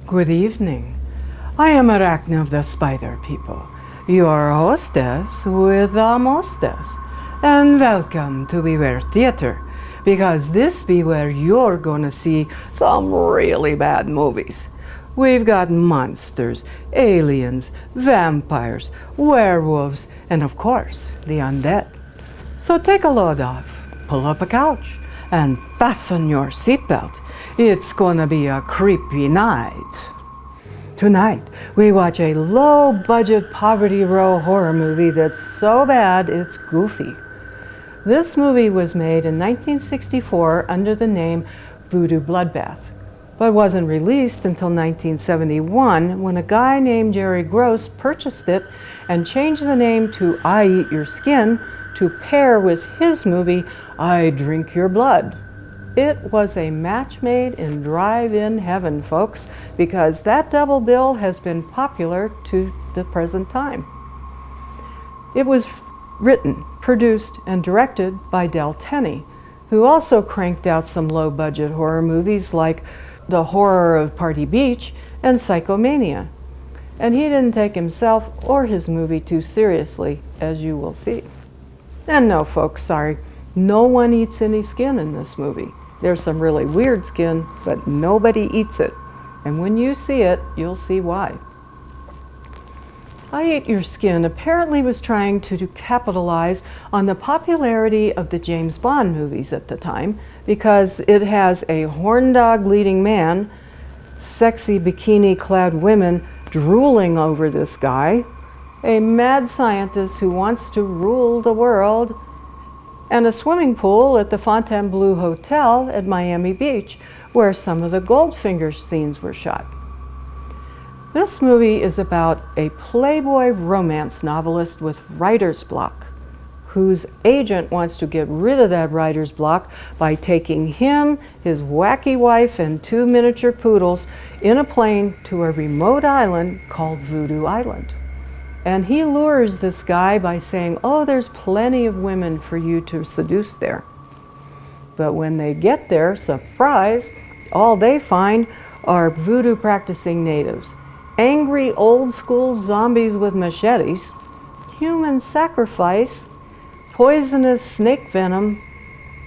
Good evening. I am Arachna of the Spider People, your hostess with the mostess. And welcome to Beware Theater, because this be where you're gonna see some really bad movies. We've got monsters, aliens, vampires, werewolves, and of course, the undead. So take a load off, pull up a couch, and fasten your seatbelt. It's gonna be a creepy night. Tonight, we watch a low-budget Poverty Row horror movie that's so bad it's goofy. This movie was made in 1964 under the name Voodoo Bloodbath, but wasn't released until 1971 when a guy named Jerry Gross purchased it and changed the name to I Eat Your Skin to pair with his movie I Drink Your Blood. It was a match made in drive-in heaven, folks, because that double bill has been popular to the present time. It was written, produced, and directed by Del Tenney, who also cranked out some low-budget horror movies like The Horror of Party Beach and Psychomania. And he didn't take himself or his movie too seriously, as you will see. And no, folks, sorry, no one eats any skin in this movie. There's some really weird skin, but nobody eats it. And when you see it, you'll see why. I Eat Your Skin apparently was trying to capitalize on the popularity of the James Bond movies at the time because it has a horn dog leading man, sexy bikini-clad women drooling over this guy, a mad scientist who wants to rule the world, and a swimming pool at the Fontainebleau Hotel at Miami Beach, where some of the Goldfinger scenes were shot. This movie is about a playboy romance novelist with writer's block, whose agent wants to get rid of that writer's block by taking him, his wacky wife, and 2 miniature poodles in a plane to a remote island called Voodoo Island. And he lures this guy by saying, oh, there's plenty of women for you to seduce there. But when they get there, surprise, all they find are voodoo practicing natives, angry old school zombies with machetes, human sacrifice, poisonous snake venom,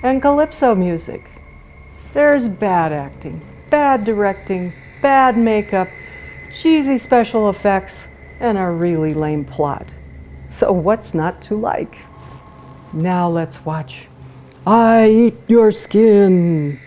and calypso music. There's bad acting, bad directing, bad makeup, cheesy special effects, and a really lame plot. So what's not to like? Now let's watch I Eat Your Skin.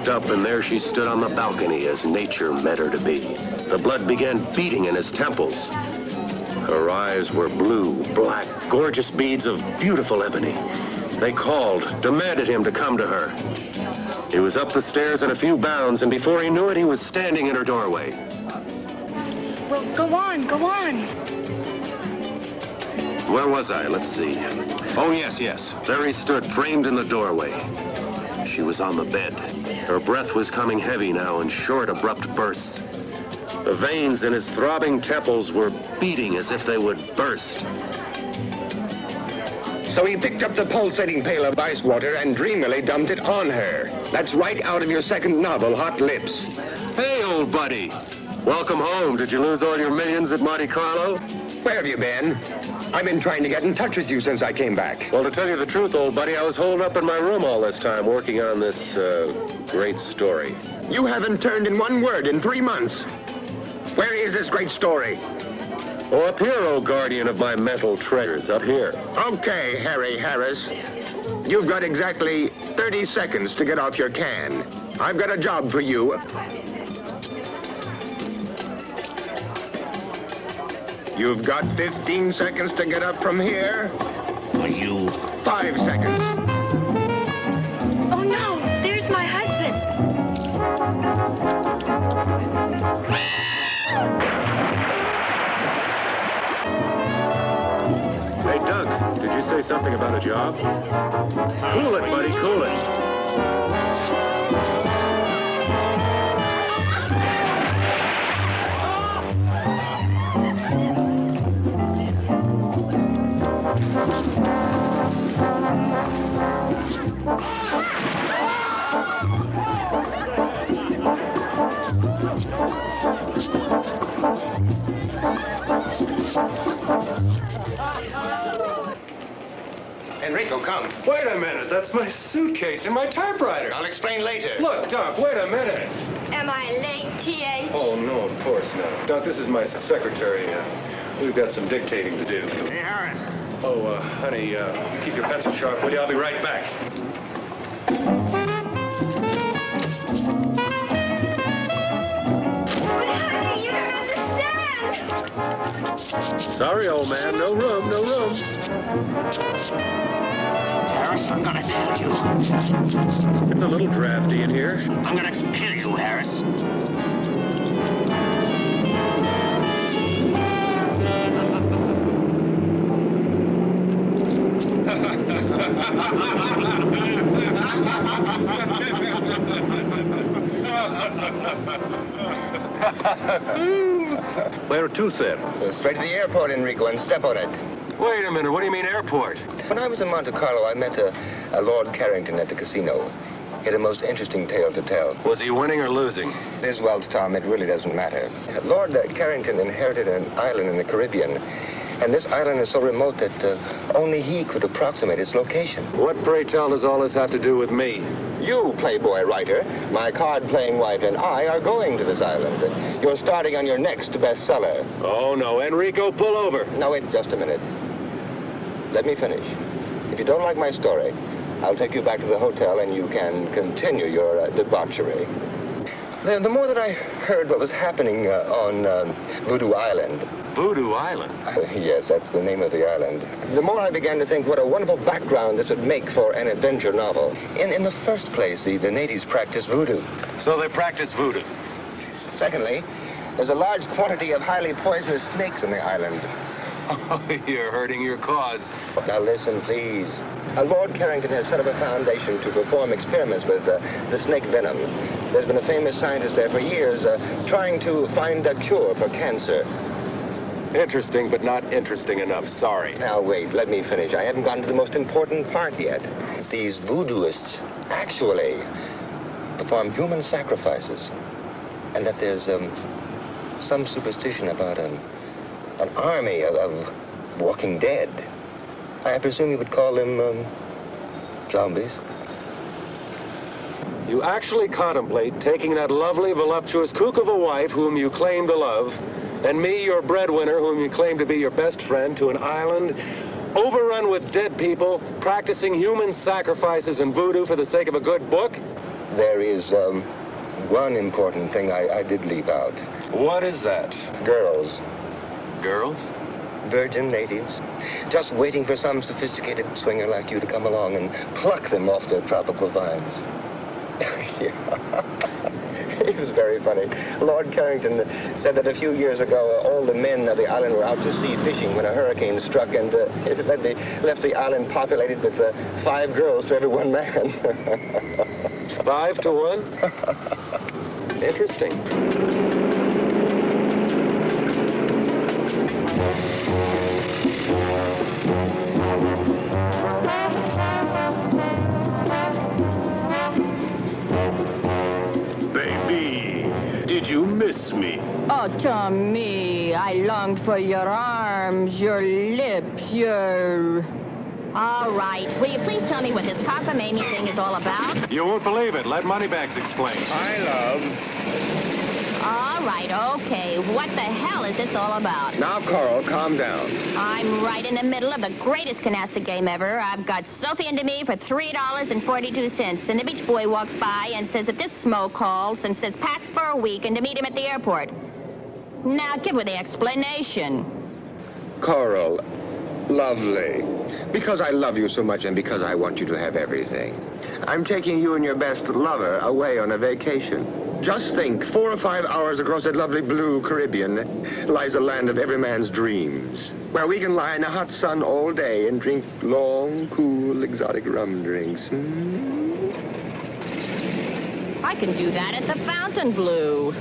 Up, and there she stood on the balcony as nature meant her to be. The blood began beating in his temples. Her eyes were blue, black, gorgeous beads of beautiful ebony. They called, demanded him to come to her. He was up the stairs in a few bounds, and before he knew it, he was standing in her doorway. Well, go on, go on. Where was I? Let's see. Oh, yes. There he stood, framed in the doorway. She was on the bed. Her breath was coming heavy now in short, abrupt bursts. The veins in his throbbing temples were beating as if they would burst. So he picked up the pulsating pail of ice water and dreamily dumped it on her. That's right out of your second novel, Hot Lips. Hey, old buddy. Welcome home. Did you lose all your millions at Monte Carlo? Where have you been? I've been trying to get in touch with you since I came back. Well, to tell you the truth, old buddy, I was holed up in my room all this time working on this, great story. You haven't turned in one word in 3 months. Where is this great story? Oh, up here, oh guardian of my mental treasures, up here. Okay, Harry Harris. You've got exactly 30 seconds to get off your can. I've got a job for you. You've got 15 seconds to get up from here. Are you? 5 seconds. Oh no, there's my husband. Hey, Doug, did you say something about a job? Cool it, buddy, cool it. Enrico, come. Wait a minute, that's my suitcase and my typewriter. I'll explain later. Look, Doc, wait a minute. Am I late, T.H.? Oh, no, of course not. Doc, this is my secretary. We've got some dictating to do. Hey, Harris. Oh, honey, keep your pencil sharp, will you? I'll be right back. But honey, you don't understand. Sorry, old man, no room, no room. Harris, I'm gonna kill you. It's a little drafty in here. I'm gonna kill you, Harris. Where to, sir? Straight to the airport, Enrico, and step on it. Wait a minute, what do you mean airport? When I was in Monte Carlo, I met a Lord Carrington at the casino. He had a most interesting tale to tell. Was he winning or losing? This, well, Tom, it really doesn't matter. Lord Carrington inherited an island in the Caribbean, and this island is so remote that only he could approximate its location. What, pray tell, does all this have to do with me? You, Playboy writer, my card-playing wife, and I are going to this island. You're starting on your next bestseller. Oh, no, Enrico, pull over. Now, wait just a minute. Let me finish. If you don't like my story, I'll take you back to the hotel and you can continue your debauchery. The more that I heard what was happening on Voodoo Island. Voodoo Island? Yes, that's the name of the island. The more I began to think what a wonderful background this would make for an adventure novel. In the first place, the natives practice voodoo. So they practice voodoo. Secondly, there's a large quantity of highly poisonous snakes on the island. You're hurting your cause. Now listen, please. Lord Carrington has set up a foundation to perform experiments with the snake venom. There's been a famous scientist there for years trying to find a cure for cancer. Interesting, but not interesting enough. Sorry. Now wait, let me finish. I haven't gotten to the most important part yet. These voodooists actually perform human sacrifices. And that there's some superstition about an army of walking dead. I presume you would call them zombies. You actually contemplate taking that lovely, voluptuous kook of a wife whom you claim to love, and me, your breadwinner, whom you claim to be your best friend, to an island overrun with dead people, practicing human sacrifices and voodoo for the sake of a good book? There is one important thing I did leave out. What is that? Girls. Girls? Virgin natives, just waiting for some sophisticated swinger like you to come along and pluck them off their tropical vines. Yeah. It was very funny. Lord Carrington said that a few years ago, all the men of the island were out to sea fishing when a hurricane struck, and it left the island populated with 5 girls to every 1 man. 5 to 1? Interesting. Did you miss me? Oh, Tommy, I longed for your arms, your lips, your... All right. Will you please tell me what this cockamamie thing is all about? You won't believe it. Let Moneybags explain. I love... All right, okay. What the hell is this all about? Now, Coral, calm down. I'm right in the middle of the greatest canasta game ever. I've got Sophie into me for $3.42, and the beach boy walks by and says that this smo calls and says pack for a week and to meet him at the airport. Now, give her the explanation. Coral, lovely. Because I love you so much and because I want you to have everything, I'm taking you and your best lover away on a vacation. Just think, 4 or 5 hours across that lovely blue Caribbean lies a land of every man's dreams, where we can lie in the hot sun all day and drink long, cool, exotic rum drinks. I can do that at the Fontainebleau.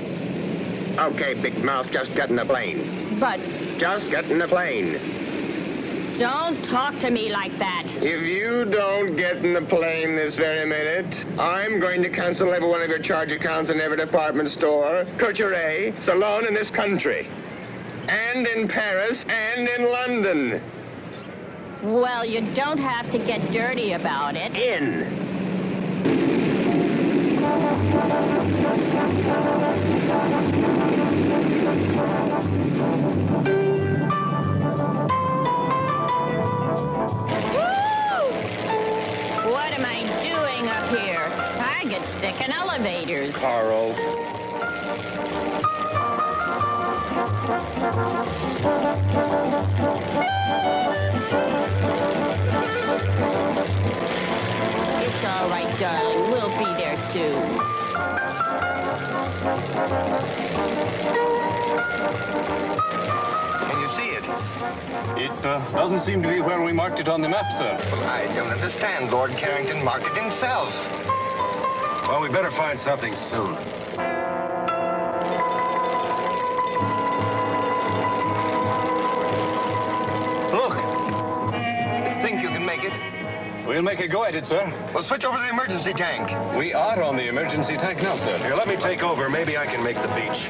Okay, big mouth, just get in the plane. But Just get in the plane. don't talk to me like that. If you don't get in the plane this very minute, I'm going to cancel every one of your charge accounts in every department store, couture, salon in this country. And in Paris, and in London. Well, you don't have to get dirty about it. In. What am I doing up here? I get sick in elevators. Carl. It's all right, darling. We'll be there soon. Can you see it? It doesn't seem to be where we marked it on the map, sir. I don't understand. Lord Carrington marked it himself. Well, we better find something soon. We'll make a go at it, sir. Well, switch over to the emergency tank. We are on the emergency tank now, sir. Here, let me take over. Maybe I can make the beach.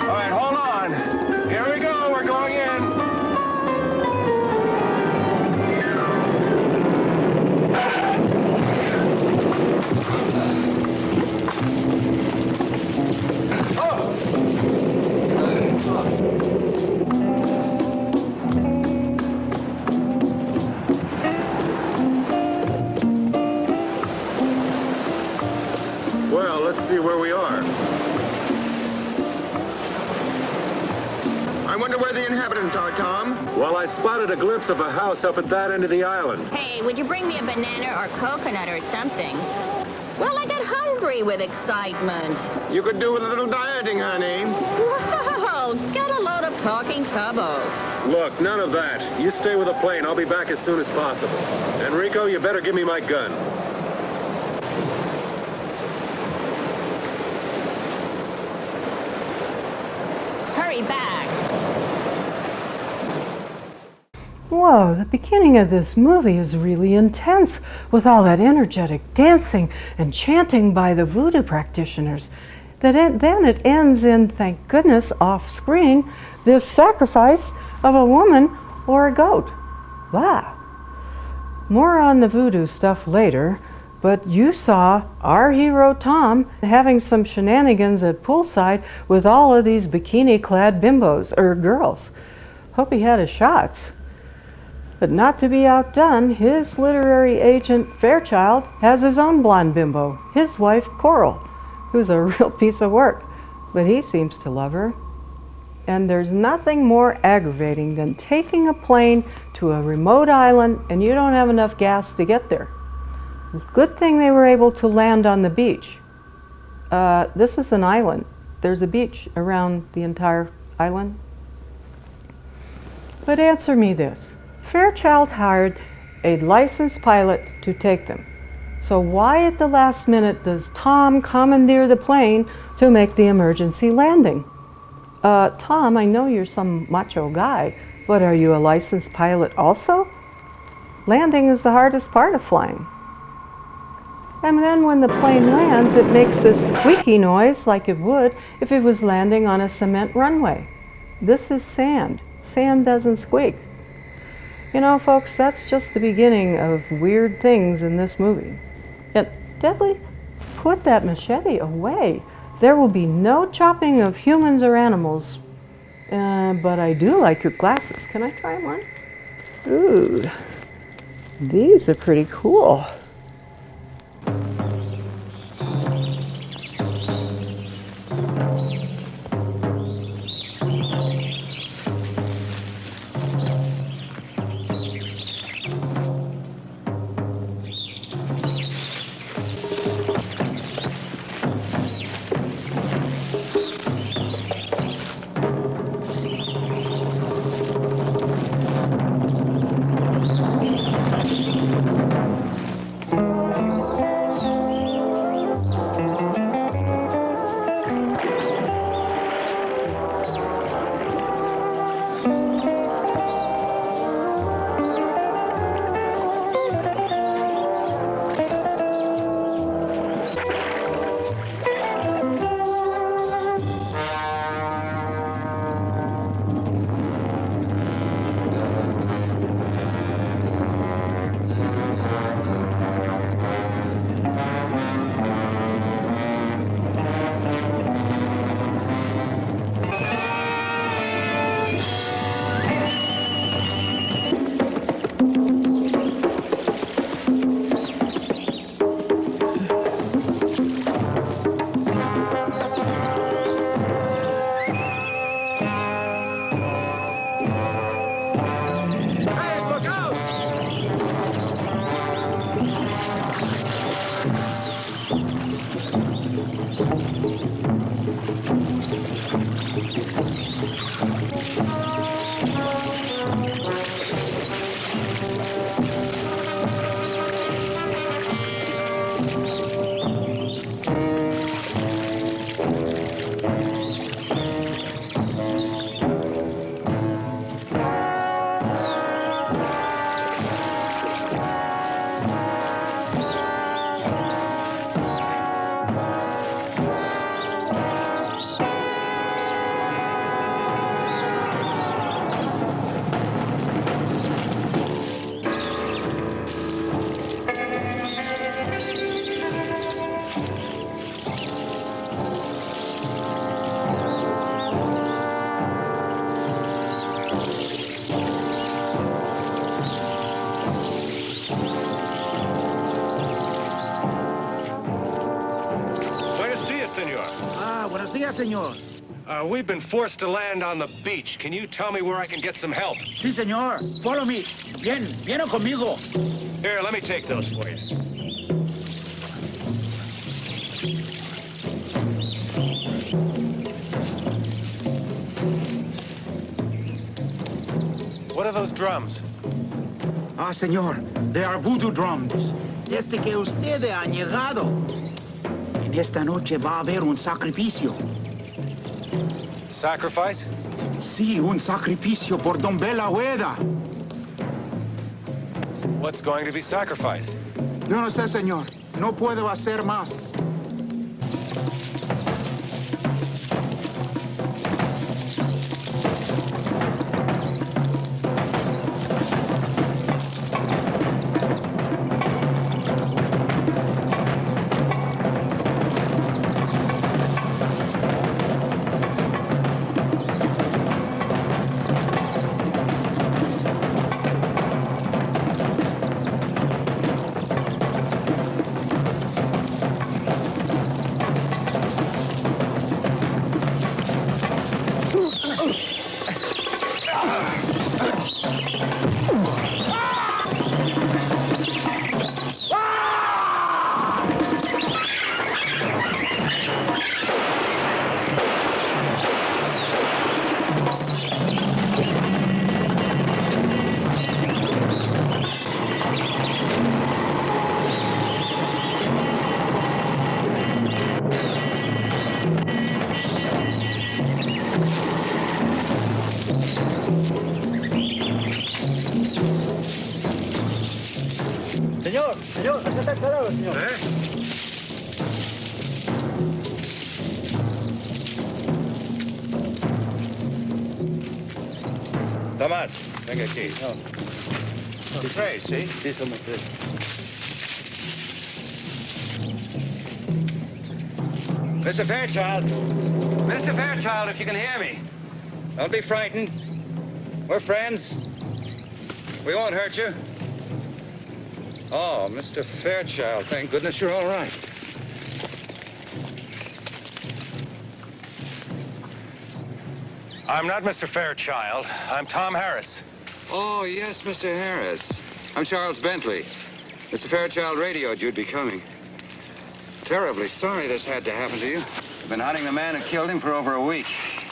All right, hold on. Here we go. We're going in. Well, let's see where we are. I wonder where the inhabitants are, Tom. Well, I spotted a glimpse of a house up at that end of the island. Hey, would you bring me a banana or coconut or something? Well, I got hungry with excitement. You could do with a little dieting, honey. Wow, get a load of talking tubbo. Look, none of that. You stay with the plane. I'll be back as soon as possible. Enrico, you better give me my gun. Hurry back. Whoa, the beginning of this movie is really intense with all that energetic dancing and chanting by the voodoo practitioners. Then it ends in, thank goodness, off screen, this sacrifice of a woman or a goat. Wow. More on the voodoo stuff later, but you saw our hero Tom having some shenanigans at poolside with all of these bikini-clad bimbos, or girls. Hope he had his shots. But not to be outdone, his literary agent Fairchild has his own blonde bimbo, his wife Coral, who's a real piece of work, but he seems to love her. And there's nothing more aggravating than taking a plane to a remote island and you don't have enough gas to get there. Good thing they were able to land on the beach. This is an island. There's a beach around the entire island. But answer me this. Fairchild hired a licensed pilot to take them. So why at the last minute does Tom commandeer the plane to make the emergency landing? Tom, I know you're some macho guy, but are you a licensed pilot also? Landing is the hardest part of flying. And then when the plane lands, it makes this squeaky noise like it would if it was landing on a cement runway. This is sand. Sand doesn't squeak. You know, folks, that's just the beginning of weird things in this movie. And Deadly, put that machete away. There will be no chopping of humans or animals. But I do like your glasses. Can I try one? Ooh, these are pretty cool. señor. We've been forced to land on the beach. Can you tell me where I can get some help? Sí, señor. Follow me. Viene conmigo. Here, let me take those for you. What are those drums? Ah, señor. They are voodoo drums. Desde que ustedes han llegado. En esta noche va a haber un sacrificio. Sacrifice? Sí, un sacrificio por Don Bela Hueda. What's going to be sacrificed? Yo no sé, señor. No puedo hacer más. Señor, acá está parado, señor. Tomás, venga aquí. Tres, ¿sí? Sí, somos tres. Mr. Fairchild. Mr. Fairchild, if you can hear me. Don't be frightened. We're friends. We won't hurt you. Oh, Mr. Fairchild, thank goodness you're all right. I'm not Mr. Fairchild. I'm Tom Harris. Oh, yes, Mr. Harris. I'm Charles Bentley. Mr. Fairchild radioed you'd be coming. Terribly sorry this had to happen to you. I've been hunting the man who killed him for over a week.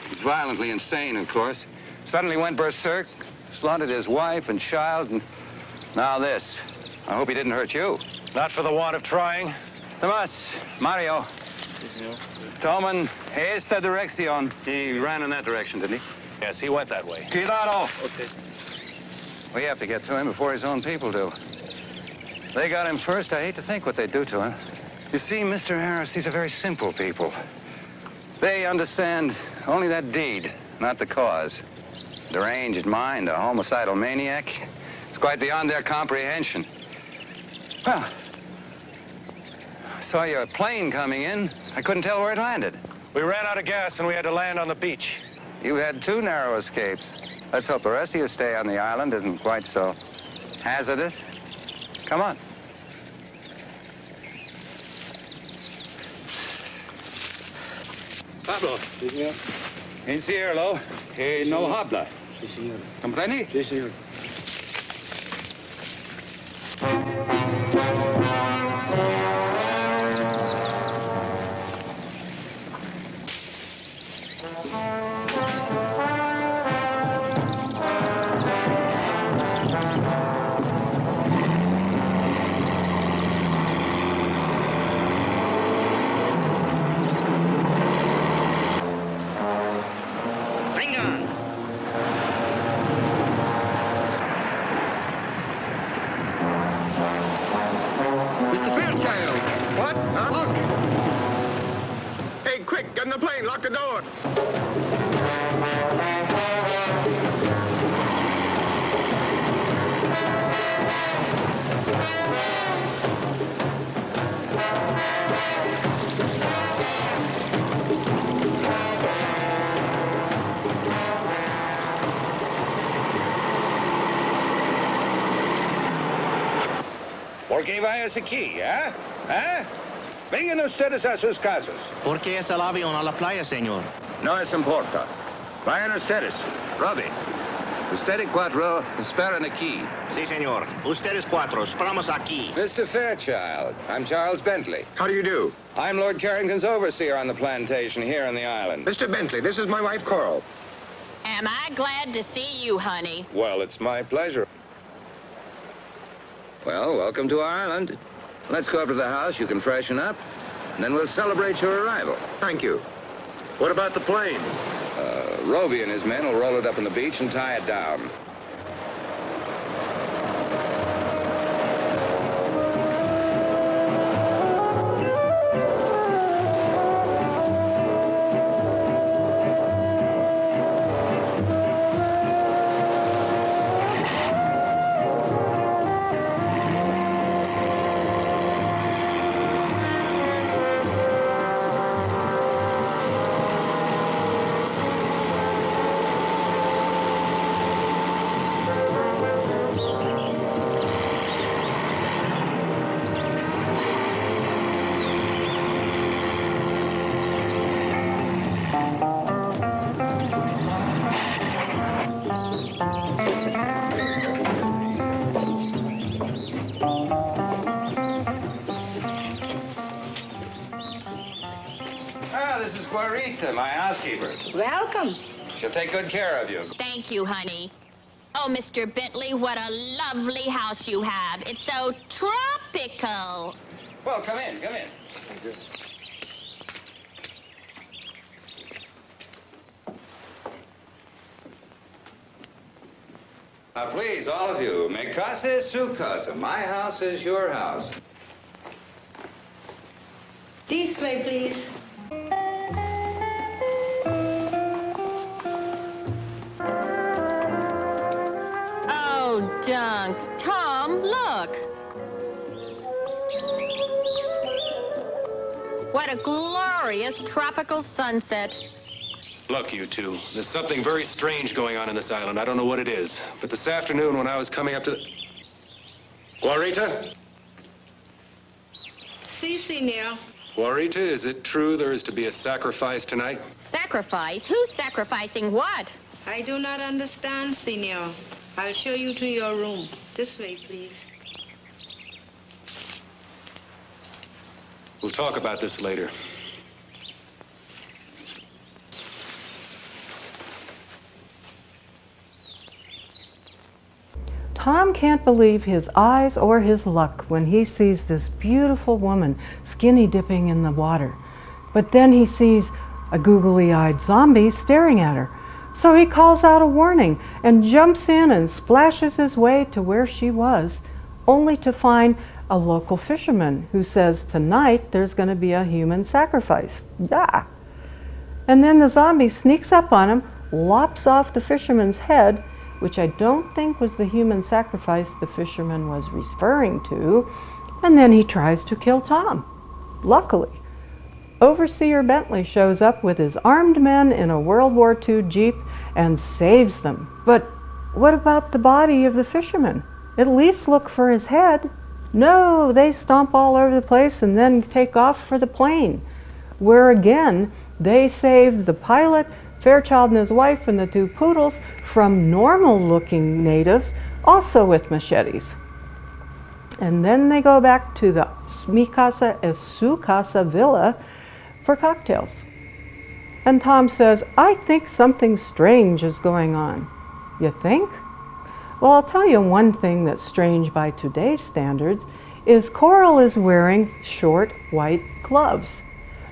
He's violently insane, of course. Suddenly went berserk, slaughtered his wife and child, and now this. I hope he didn't hurt you. Not for the want of trying. Tomás, Mario. Toman, esta dirección. He ran in that direction, didn't he? Yes, he went that way. Cuidado. Okay. We have to get to him before his own people do. They got him first. I hate to think what they'd do to him. You see, Mr. Harris, these are very simple people. They understand only that deed, not the cause. Deranged mind, a homicidal maniac. It's quite beyond their comprehension. Well, I saw your plane coming in. I couldn't tell where it landed. We ran out of gas and we had to land on the beach. You had two narrow escapes. Let's hope the rest of your stay on the island isn't quite so hazardous. Come on. Pablo. Sí, señor. Encierro, que no habla. Sí, señor. ¿Comprende? Sí, señor. Quick, get in the plane, lock the door. ¿Por qué vayas aquí, eh? ¿Eh? Vengan ustedes a sus casas. ¿Por qué es el avión a la playa, señor? No es importa. Vayan ustedes. Robbie, usted y cuatro esperan aquí. Sí, señor. Ustedes cuatro, esperamos aquí. Mr. Fairchild, I'm Charles Bentley. How do you do? I'm Lord Carrington's overseer on the plantation here on the island. Mr. Bentley, this is my wife, Coral. Am I glad to see you, honey? Well, it's my pleasure. Well, welcome to our island. Let's go up to the house. You can freshen up, and then we'll celebrate your arrival. Thank you. What about the plane? Roby and his men will roll it up on the beach and tie it down. This is Guarita, my housekeeper. Welcome. She'll take good care of you. Thank you, honey. Oh, Mr. Bentley, what a lovely house you have. It's so tropical. Well, come in, come in. Thank you. Now, please, all of you, mi casa es su casa. My house is your house. This way, please. Oh, Dunk. Tom, look. What a glorious tropical sunset. Look, you two, there's something very strange going on in this island. I don't know what it is. But this afternoon when I was coming up to the... Guarita? Si, senor. Guarita, is it true there is to be a sacrifice tonight? Sacrifice? Who's sacrificing what? I do not understand, senor. I'll show you to your room. This way, please. We'll talk about this later. Tom can't believe his eyes or his luck when he sees this beautiful woman skinny dipping in the water. But then he sees a googly-eyed zombie staring at her. So he calls out a warning and jumps in and splashes his way to where she was, only to find a local fisherman who says tonight there's going to be a human sacrifice. Yeah. And then the zombie sneaks up on him, lops off the fisherman's head, which I don't think was the human sacrifice the fisherman was referring to, and then he tries to kill Tom. Luckily, Overseer Bentley shows up with his armed men in a World War II Jeep and saves them. But what about the body of the fisherman? At least look for his head. No, they stomp all over the place and then take off for the plane, where again they save the pilot, Fairchild and his wife, and the two poodles from normal-looking natives, also with machetes. And then they go back to the Mi Casa es Su Casa villa for cocktails. And Tom says, I think something strange is going on. You think? Well, I'll tell you one thing that's strange by today's standards is Coral is wearing short white gloves.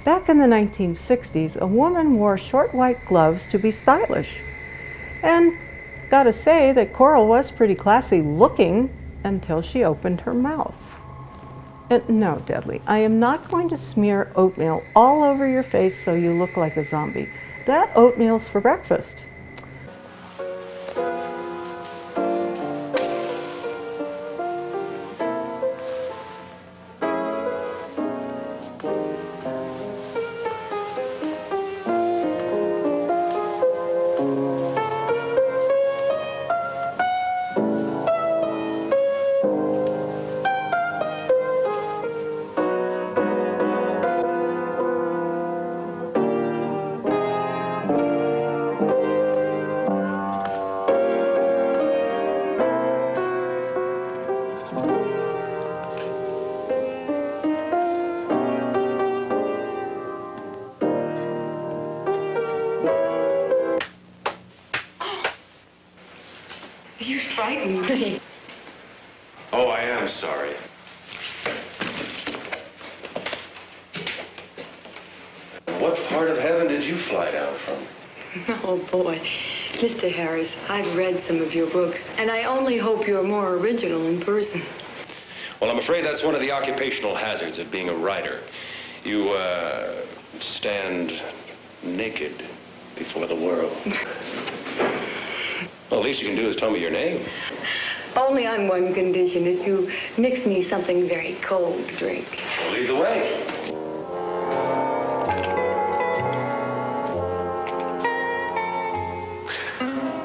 Back in the 1960s, a woman wore short white gloves to be stylish. And gotta say that Coral was pretty classy looking until she opened her mouth. And no, Deadly, I am not going to smear oatmeal all over your face so you look like a zombie. That oatmeal's for breakfast. You frightened me. Oh, I am sorry. What part of heaven did you fly down from? Oh, boy. Mr. Harris, I've read some of your books, and I only hope you're more original in person. Well, I'm afraid that's one of the occupational hazards of being a writer. You, stand naked before the world. Well, the least you can do is tell me your name. Only on one condition, if you mix me something very cold to drink. Well, lead the way.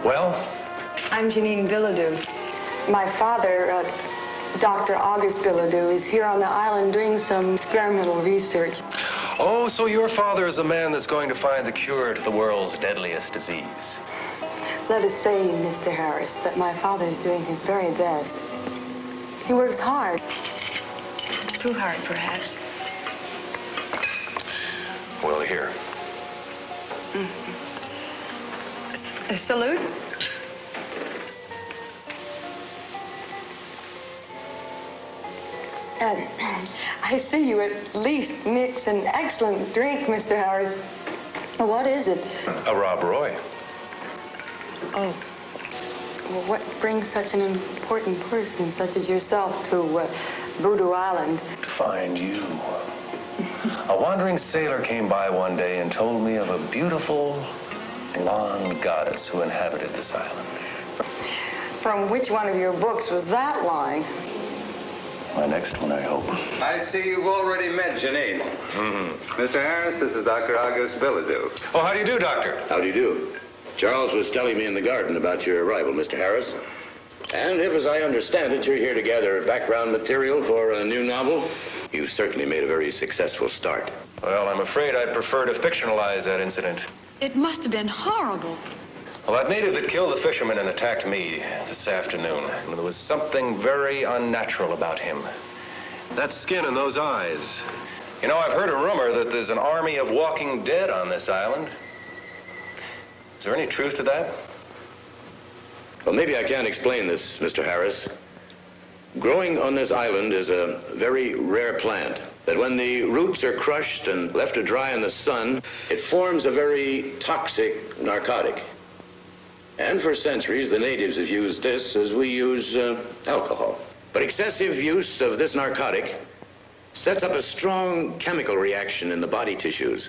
Well? I'm Janine Bilodeau. My father, Dr. August Bilodeau, is here on the island doing some experimental research. Oh, so your father is the man that's going to find the cure to the world's deadliest disease. Let us say, Mr. Harris, that my father is doing his very best. He works hard. Too hard, perhaps. Well, here. Salute? I see you at least mix an excellent drink, Mr. Harris. What is it? A Rob Roy. Oh. Well, what brings such an important person such as yourself to Voodoo Island? To find you. A wandering sailor came by one day and told me of a beautiful blonde goddess who inhabited this island. From which one of your books was that line? My next one, I hope. I see you've already met Janine. Mm-hmm. Mr. Harris, this is Dr. August Bilodeau. Oh, how do you do, Doctor? How do you do? Charles was telling me in the garden about your arrival, Mr. Harris. And if, as I understand it, you're here to gather background material for a new novel, you've certainly made a very successful start. Well, I'm afraid I'd prefer to fictionalize that incident. It must have been horrible. Well, that native that killed the fisherman and attacked me this afternoon, there was something very unnatural about him. That skin and those eyes. You know, I've heard a rumor that there's an army of walking dead on this island. Is there any truth to that? Well, maybe I can explain this, Mr. Harris. Growing on this island is a very rare plant that when the roots are crushed and left to dry in the sun, it forms a very toxic narcotic. And for centuries, the natives have used this as we use alcohol. But excessive use of this narcotic sets up a strong chemical reaction in the body tissues.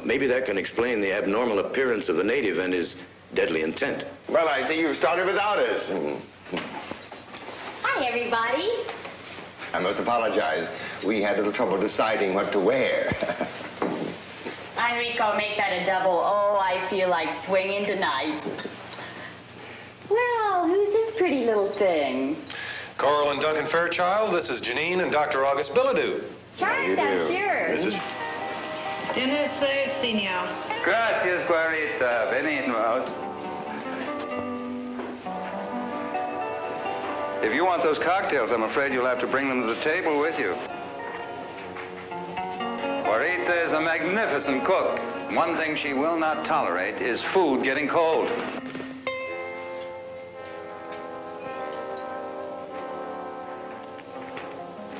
Maybe that can explain the abnormal appearance of the native and his deadly intent. Well, I see you've started without us. Hi, everybody. I must apologize. We had a little trouble deciding what to wear. Enrico, make that a double. Oh, I feel like swinging tonight. Well, who's this pretty little thing? Coral and Duncan Fairchild, this is Janine and Dr. August Bilodeau. Charmed, I'm sure. Dinner served, senor. Gracias, Guarita. Benignos. If you want those cocktails, I'm afraid you'll have to bring them to the table with you. Guarita is a magnificent cook. One thing she will not tolerate is food getting cold.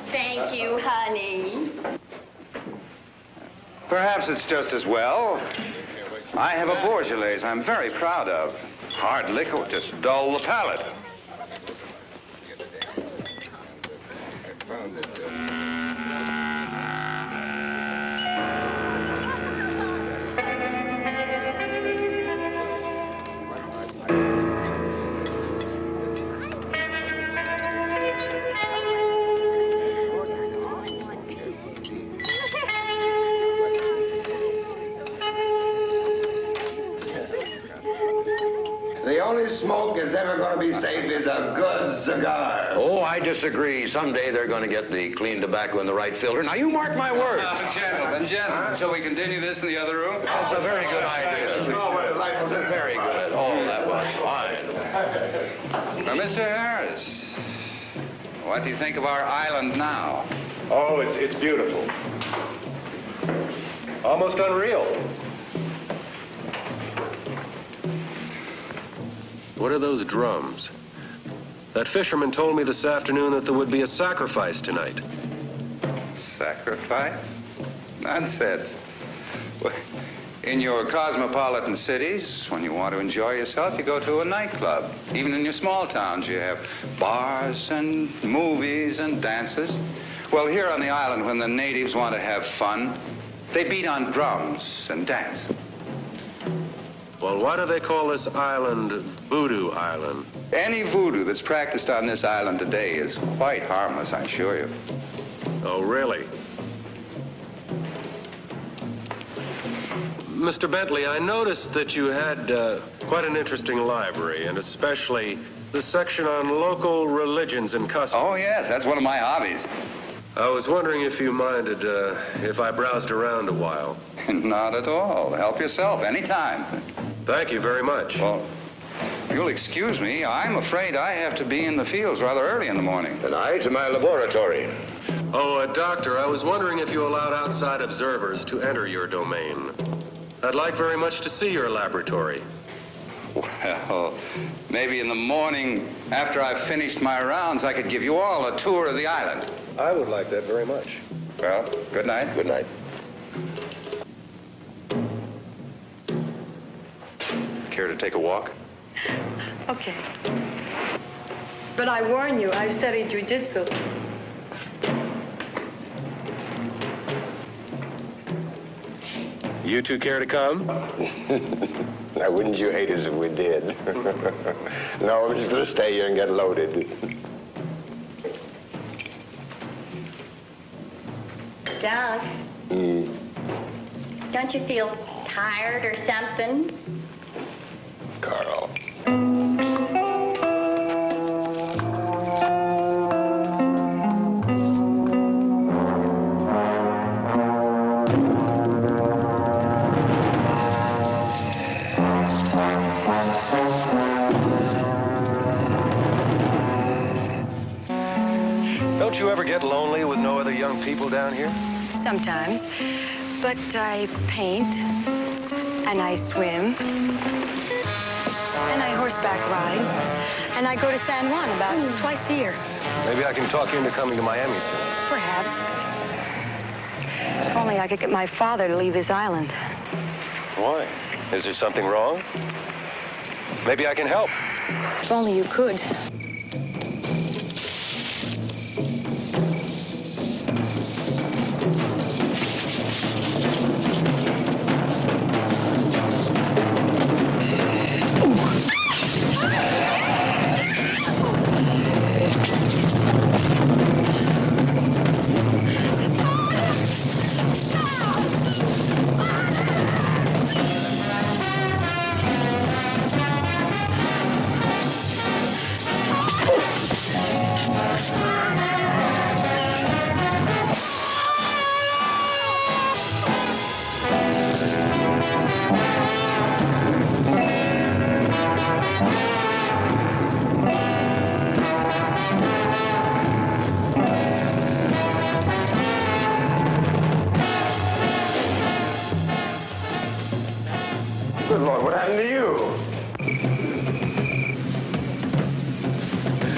Thank you, honey. Perhaps it's just as well. I have a Beaujolais I'm very proud of. Hard liquor would just dull the palate. The only smoke that's ever going to be safe is a good cigar. Oh, I disagree. Someday they're going to get the clean tobacco in the right filter. Now, you mark my words. Gentlemen, shall we continue this in the other room? That's a very good idea. Very good. Oh, that was fine. Now, Mr. Harris, what do you think of our island now? Oh, it's beautiful. Almost unreal. What are those drums? That fisherman told me this afternoon that there would be a sacrifice tonight. Sacrifice? Nonsense. Well, in your cosmopolitan cities, when you want to enjoy yourself, you go to a nightclub. Even in your small towns, you have bars and movies and dances. Well, here on the island, when the natives want to have fun, they beat on drums and dance. Well, why do they call this island Voodoo Island? Any voodoo that's practiced on this island today is quite harmless, I assure you. Oh, really? Mr. Bentley, I noticed that you had quite an interesting library, and especially the section on local religions and customs. Oh, yes, that's one of my hobbies. I was wondering if you minded if I browsed around a while. Not at all. Help yourself anytime. Thank you very much. Well, you'll excuse me. I'm afraid I have to be in the fields rather early in the morning. And I to my laboratory. Oh, Doctor, I was wondering if you allowed outside observers to enter your domain. I'd like very much to see your laboratory. Well, maybe in the morning, after I've finished my rounds, I could give you all a tour of the island. I would like that very much. Well, good night. Good night. Care to take a walk? Okay. But I warn you, I've studied jiu-jitsu. You two care to come? Now, wouldn't you hate us if we did? No, we're just going to stay here and get loaded. Doug, don't you feel tired or something? Carl. Don't you ever get lonely with no other young people down here? Sometimes. But I paint, and I swim, and I horseback ride, and I go to San Juan about twice a year. Maybe I can talk you into coming to Miami soon. Perhaps. If only I could get my father to leave this island. Why? Is there something wrong? Maybe I can help. If only you could. Good Lord, what happened to you?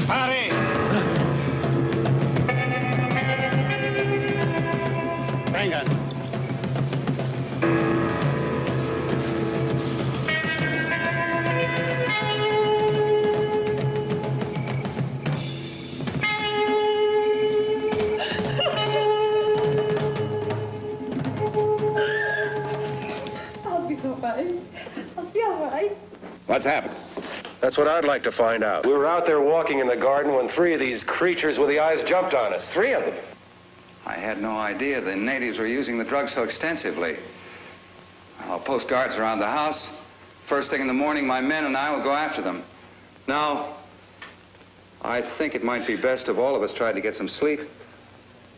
Pare! Vengan. I'll be all right. I'll be all right. What's happened? That's what I'd like to find out. We were out there walking in the garden when 3 of these creatures with the eyes jumped on us. 3 of them. I had no idea the natives were using the drug so extensively. I'll post guards around the house. First thing in the morning, my men and I will go after them. Now, I think it might be best if all of us tried to get some sleep.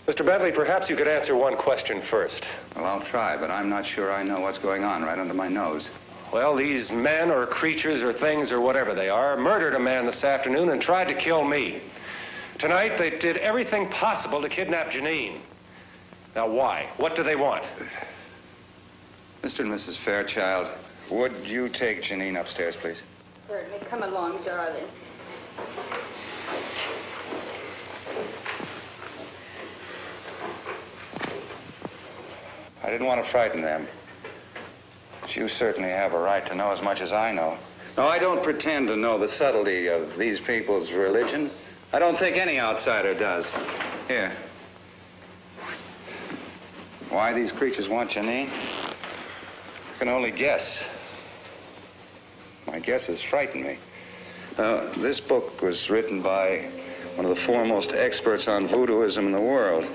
Mr. Bentley, perhaps you could answer one question first. Well, I'll try, but I'm not sure I know what's going on right under my nose. Well, these men or creatures or things or whatever they are murdered a man this afternoon and tried to kill me. Tonight, they did everything possible to kidnap Janine. Now, why? What do they want? Mr. and Mrs. Fairchild, would you take Janine upstairs, please? Certainly. Come along, darling. I didn't want to frighten them. But you certainly have a right to know as much as I know. No, I don't pretend to know the subtlety of these people's religion. I don't think any outsider does. Here. Why these creatures want Janine? I can only guess. My guesses frighten me. This book was written by one of the foremost experts on voodooism in the world.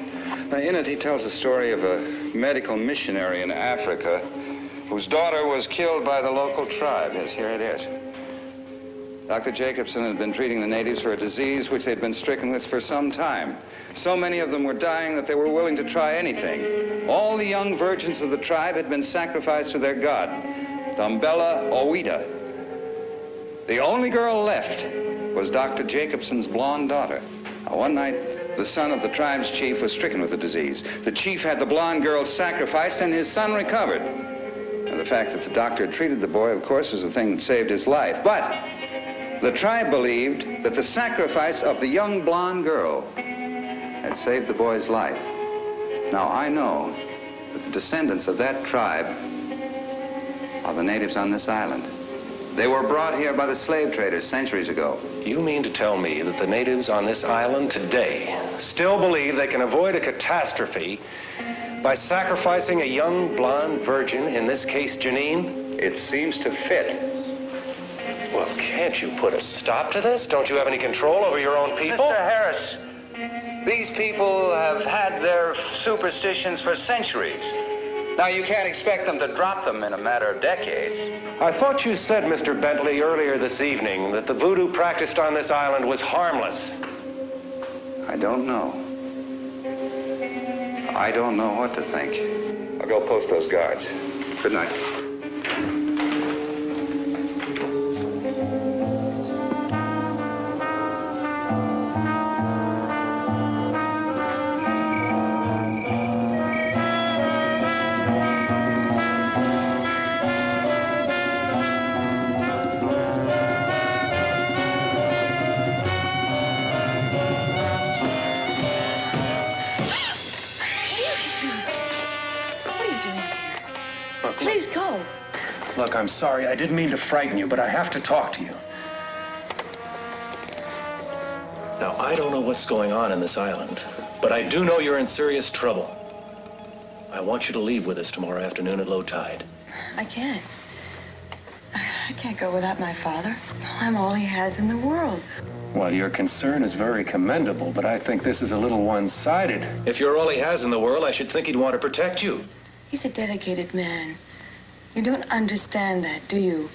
Now, in it, he tells the story of a medical missionary in Africa whose daughter was killed by the local tribe. Yes, here it is. Dr. Jacobson had been treating the natives for a disease which they'd been stricken with for some time. So many of them were dying that they were willing to try anything. All the young virgins of the tribe had been sacrificed to their god, Dumbella Owita. The only girl left was Dr. Jacobson's blonde daughter. Now, one night, the son of the tribe's chief was stricken with the disease. The chief had the blonde girl sacrificed, and his son recovered. Now, the fact that the doctor had treated the boy, of course, was the thing that saved his life. But the tribe believed that the sacrifice of the young blonde girl had saved the boy's life. Now, I know that the descendants of that tribe are the natives on this island. They were brought here by the slave traders centuries ago. You mean to tell me that the natives on this island today still believe they can avoid a catastrophe by sacrificing a young blonde virgin, in this case, Janine? It seems to fit. Well, can't you put a stop to this? Don't you have any control over your own people? Mr. Harris, these people have had their superstitions for centuries. Now, you can't expect them to drop them in a matter of decades. I thought you said, Mr. Bentley, earlier this evening that the voodoo practiced on this island was harmless. I don't know. I don't know what to think. I'll go post those guards. Good night. Please go. Look, I'm sorry. I didn't mean to frighten you, but I have to talk to you. Now, I don't know what's going on in this island, but I do know you're in serious trouble. I want you to leave with us tomorrow afternoon at low tide. I can't. I can't go without my father. I'm all he has in the world. Well, your concern is very commendable, but I think this is a little one-sided. If you're all he has in the world, I should think he'd want to protect you. He's a dedicated man. You don't understand that, do you?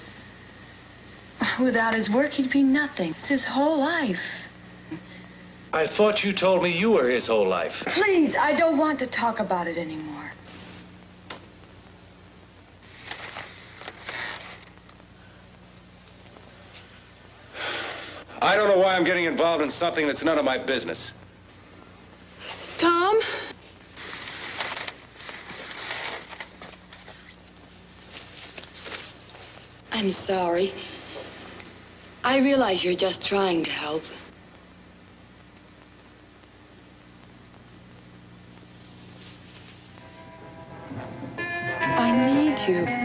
Without his work, he'd be nothing. It's his whole life. I thought you told me you were his whole life. Please, I don't want to talk about it anymore. I don't know why I'm getting involved in something that's none of my business. Tom? I'm sorry. I realize you're just trying to help. I need you.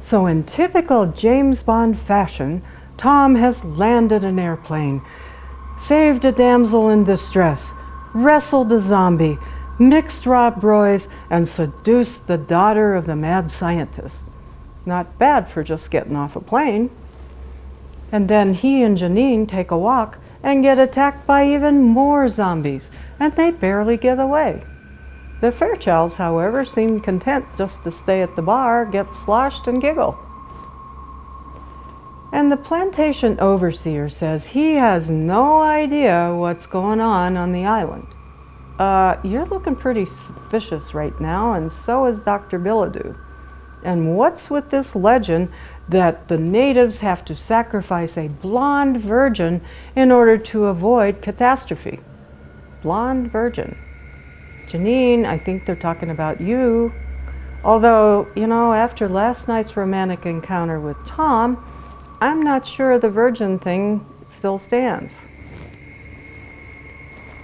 So in typical James Bond fashion, Tom has landed an airplane, saved a damsel in distress, wrestled a zombie, mixed Rob Roy's, and seduced the daughter of the mad scientist. Not bad for just getting off a plane. And then he and Janine take a walk and get attacked by even more zombies, and they barely get away. The Fairchilds, however, seem content just to stay at the bar, get sloshed, and giggle. And the plantation overseer says he has no idea what's going on the island. you're looking pretty suspicious right now, and so is Dr. Bilodeau. And what's with this legend that the natives have to sacrifice a blonde virgin in order to avoid catastrophe? Blonde virgin. Janine, I think they're talking about you. Although, you know, after last night's romantic encounter with Tom, I'm not sure the virgin thing still stands.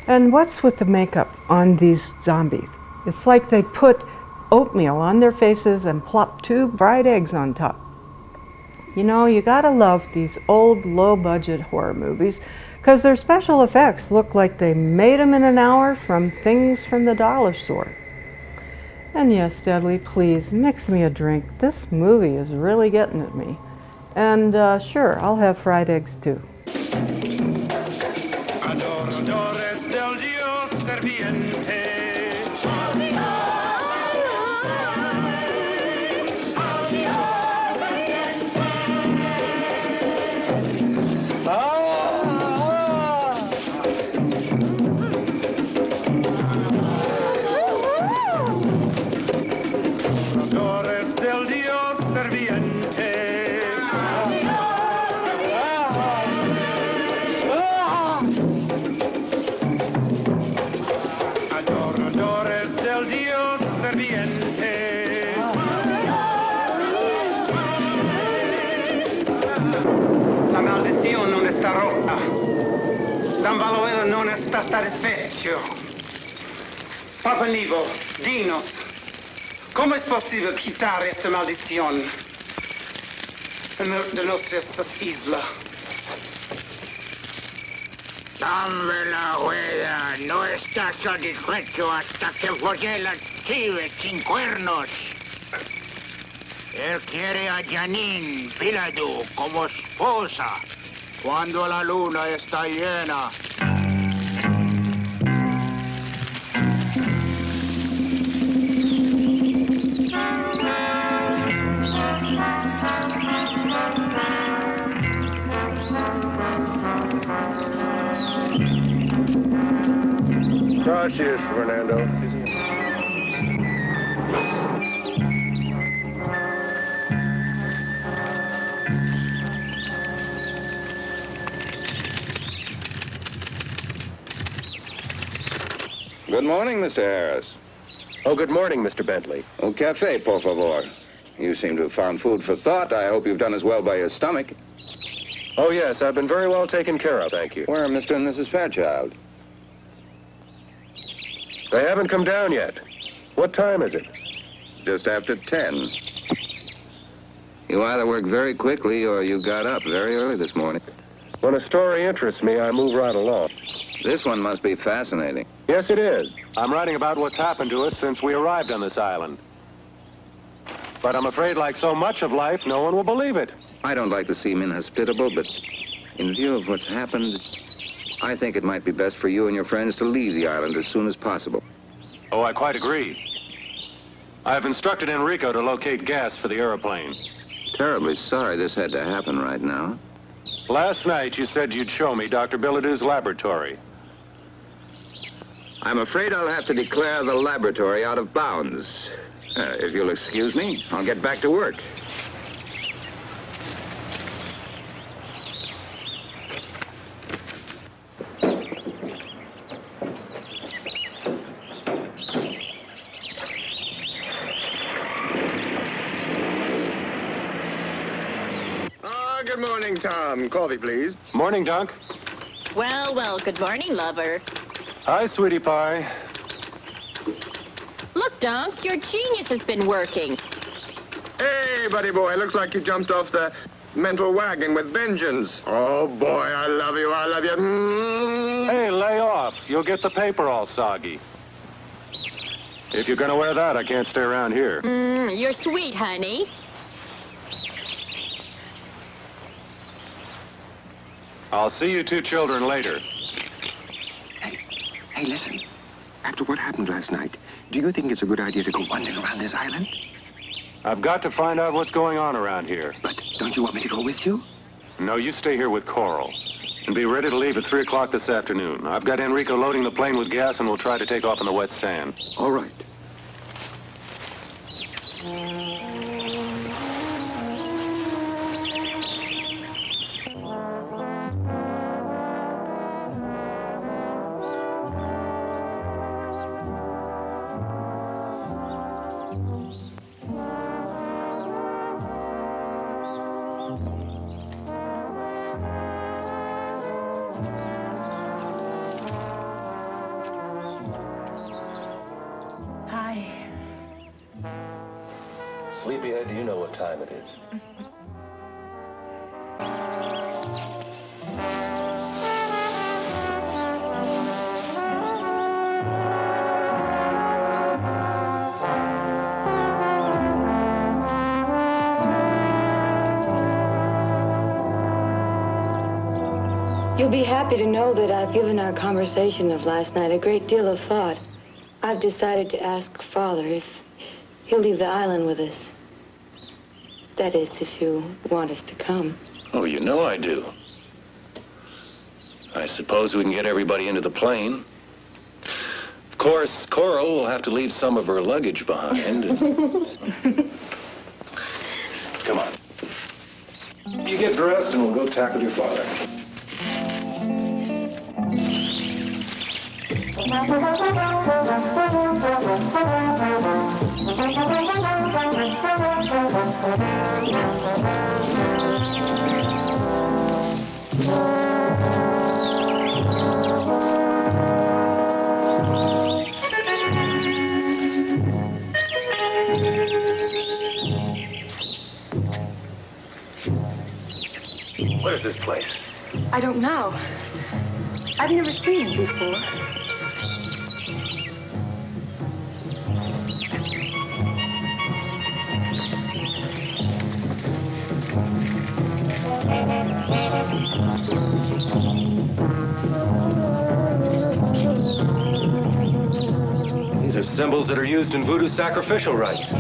And what's with the makeup on these zombies? It's like they put oatmeal on their faces and plop 2 fried eggs on top. You know, you gotta love these old low-budget horror movies because their special effects look like they made them in an hour from things from the dollar store. And yes, Deadly, please mix me a drink. This movie is really getting at me. And sure, I'll have fried eggs too. Adoradores del Dios serviente. Adoradores del Dios serviente. Adoradores del Dios serviente. La maldición non está rota. Dan Baloel non está satisfecho. Papa Nibo, dinos, ¿cómo es posible quitar esta maldición de nuestras islas? Dame la huella, no está satisfecho hasta que folle la chive sin cuernos. Él quiere a Janine Bilodeau como esposa cuando la luna está llena. Gracias, Fernando. Good morning, Mr. Harris. Oh, good morning, Mr. Bentley. Un café, por favor. You seem to have found food for thought. I hope you've done as well by your stomach. Oh, yes, I've been very well taken care of, thank you. Where are Mr. and Mrs. Fairchild? They haven't come down yet. What time is it? Just after 10. You either work very quickly or you got up very early this morning. When a story interests me, I move right along. This one must be fascinating. Yes, it is. I'm writing about what's happened to us since we arrived on this island. But I'm afraid, like so much of life, no one will believe it. I don't like to seem inhospitable, but in view of what's happened, I think it might be best for you and your friends to leave the island as soon as possible. Oh, I quite agree. I've instructed Enrico to locate gas for the airplane. Terribly sorry this had to happen right now. Last night, you said you'd show me Dr. Bilodeau's laboratory. I'm afraid I'll have to declare the laboratory out of bounds. If you'll excuse me, I'll get back to work. Good morning, Tom. Coffee, please. Morning, Dunk. Well, well, good morning, lover. Hi, sweetie pie. Look, Dunk, your genius has been working. Hey, buddy boy, looks like you jumped off the mental wagon with vengeance. Oh, boy, I love you, I love you. Hey, lay off. You'll get the paper all soggy. If you're gonna wear that, I can't stay around here. You're sweet, honey. I'll see you two children later. Hey, listen. After what happened last night, do you think it's a good idea to go wandering around this island? I've got to find out what's going on around here. But don't you want me to go with you? No, you stay here with Coral. And be ready to leave at 3 o'clock this afternoon. I've got Enrico loading the plane with gas, and we'll try to take off in the wet sand. All right. Sleepyhead, do you know what time it is? You'll be happy to know that I've given our conversation of last night a great deal of thought. I've decided to ask Father if he'll leave the island with us. That is, if you want us to come. Oh, you know I do. I suppose we can get everybody into the plane. Of course, Coral will have to leave some of her luggage behind. Come on. You get dressed and we'll go tackle your father. What is this place? I don't know. I've never seen it before. These are symbols that are used in voodoo sacrificial rites.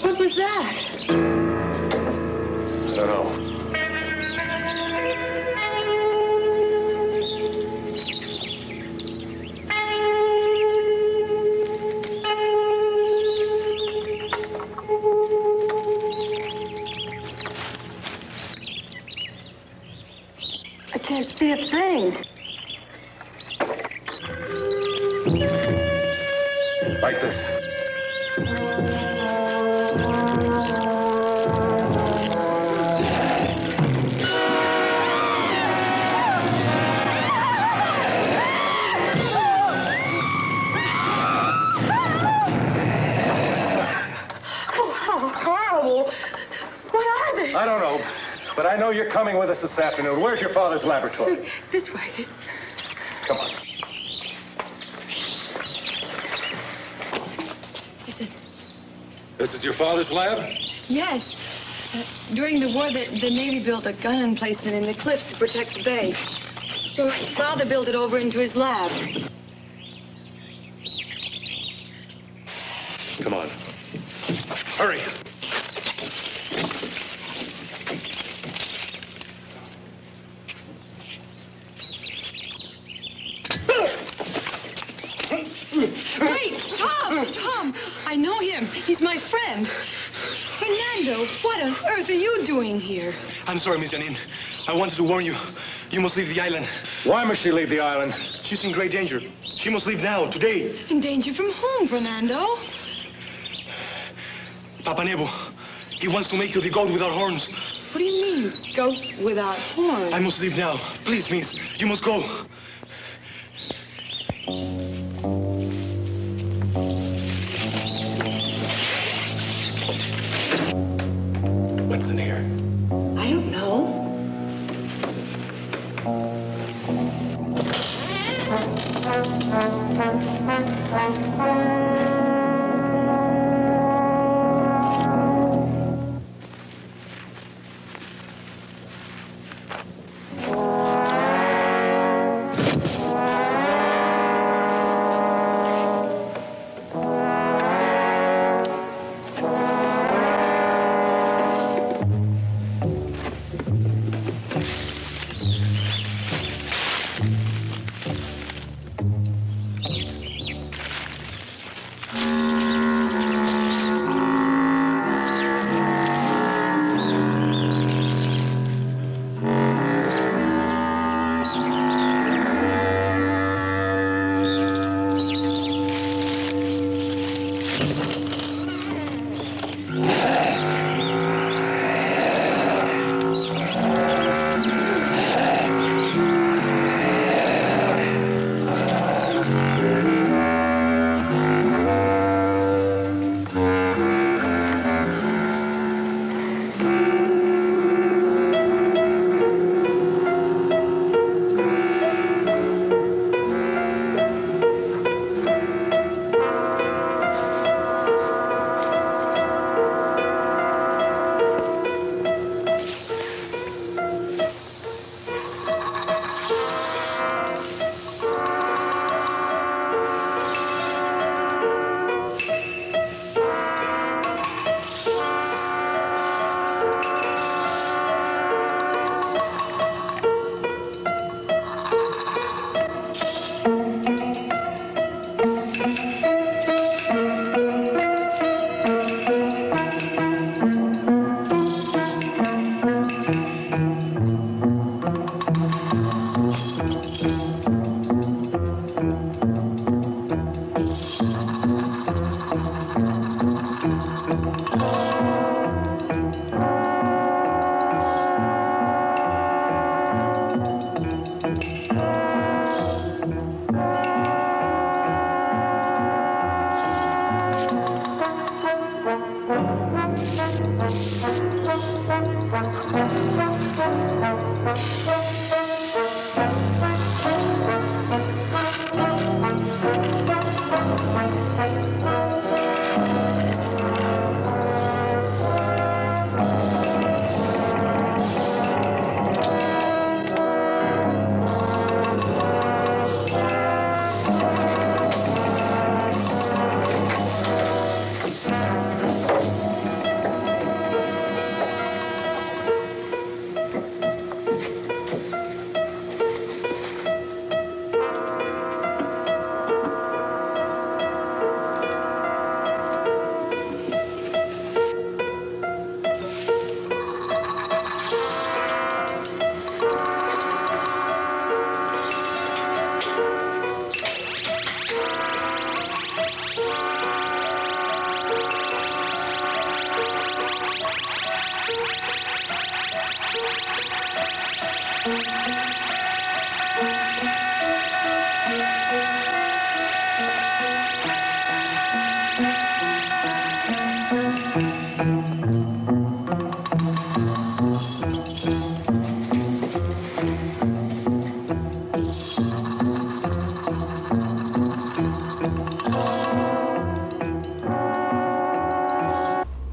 What was that? I don't know. I can't see a thing. Like this. Oh, how horrible. What are they? I don't know, but I know you're coming with us this afternoon. Where's your father's laboratory? This way. Come on. This is it. This is your father's lab? Yes. During the war, the Navy built a gun emplacement in the cliffs to protect the bay. Father built it over into his lab. Come on. Hurry. Wait, Tom! I know him. He's my friend. Fernando, what on earth are you doing here? I'm sorry, Miss Janine. I wanted to warn you. You must leave the island. Why must she leave the island? She's in great danger. She must leave now, today. In danger from whom, Fernando? Papa Nebo, he wants to make you the goat without horns. What do you mean, goat without horns? I must leave now. Please, miss, you must go. What's in here? I don't know.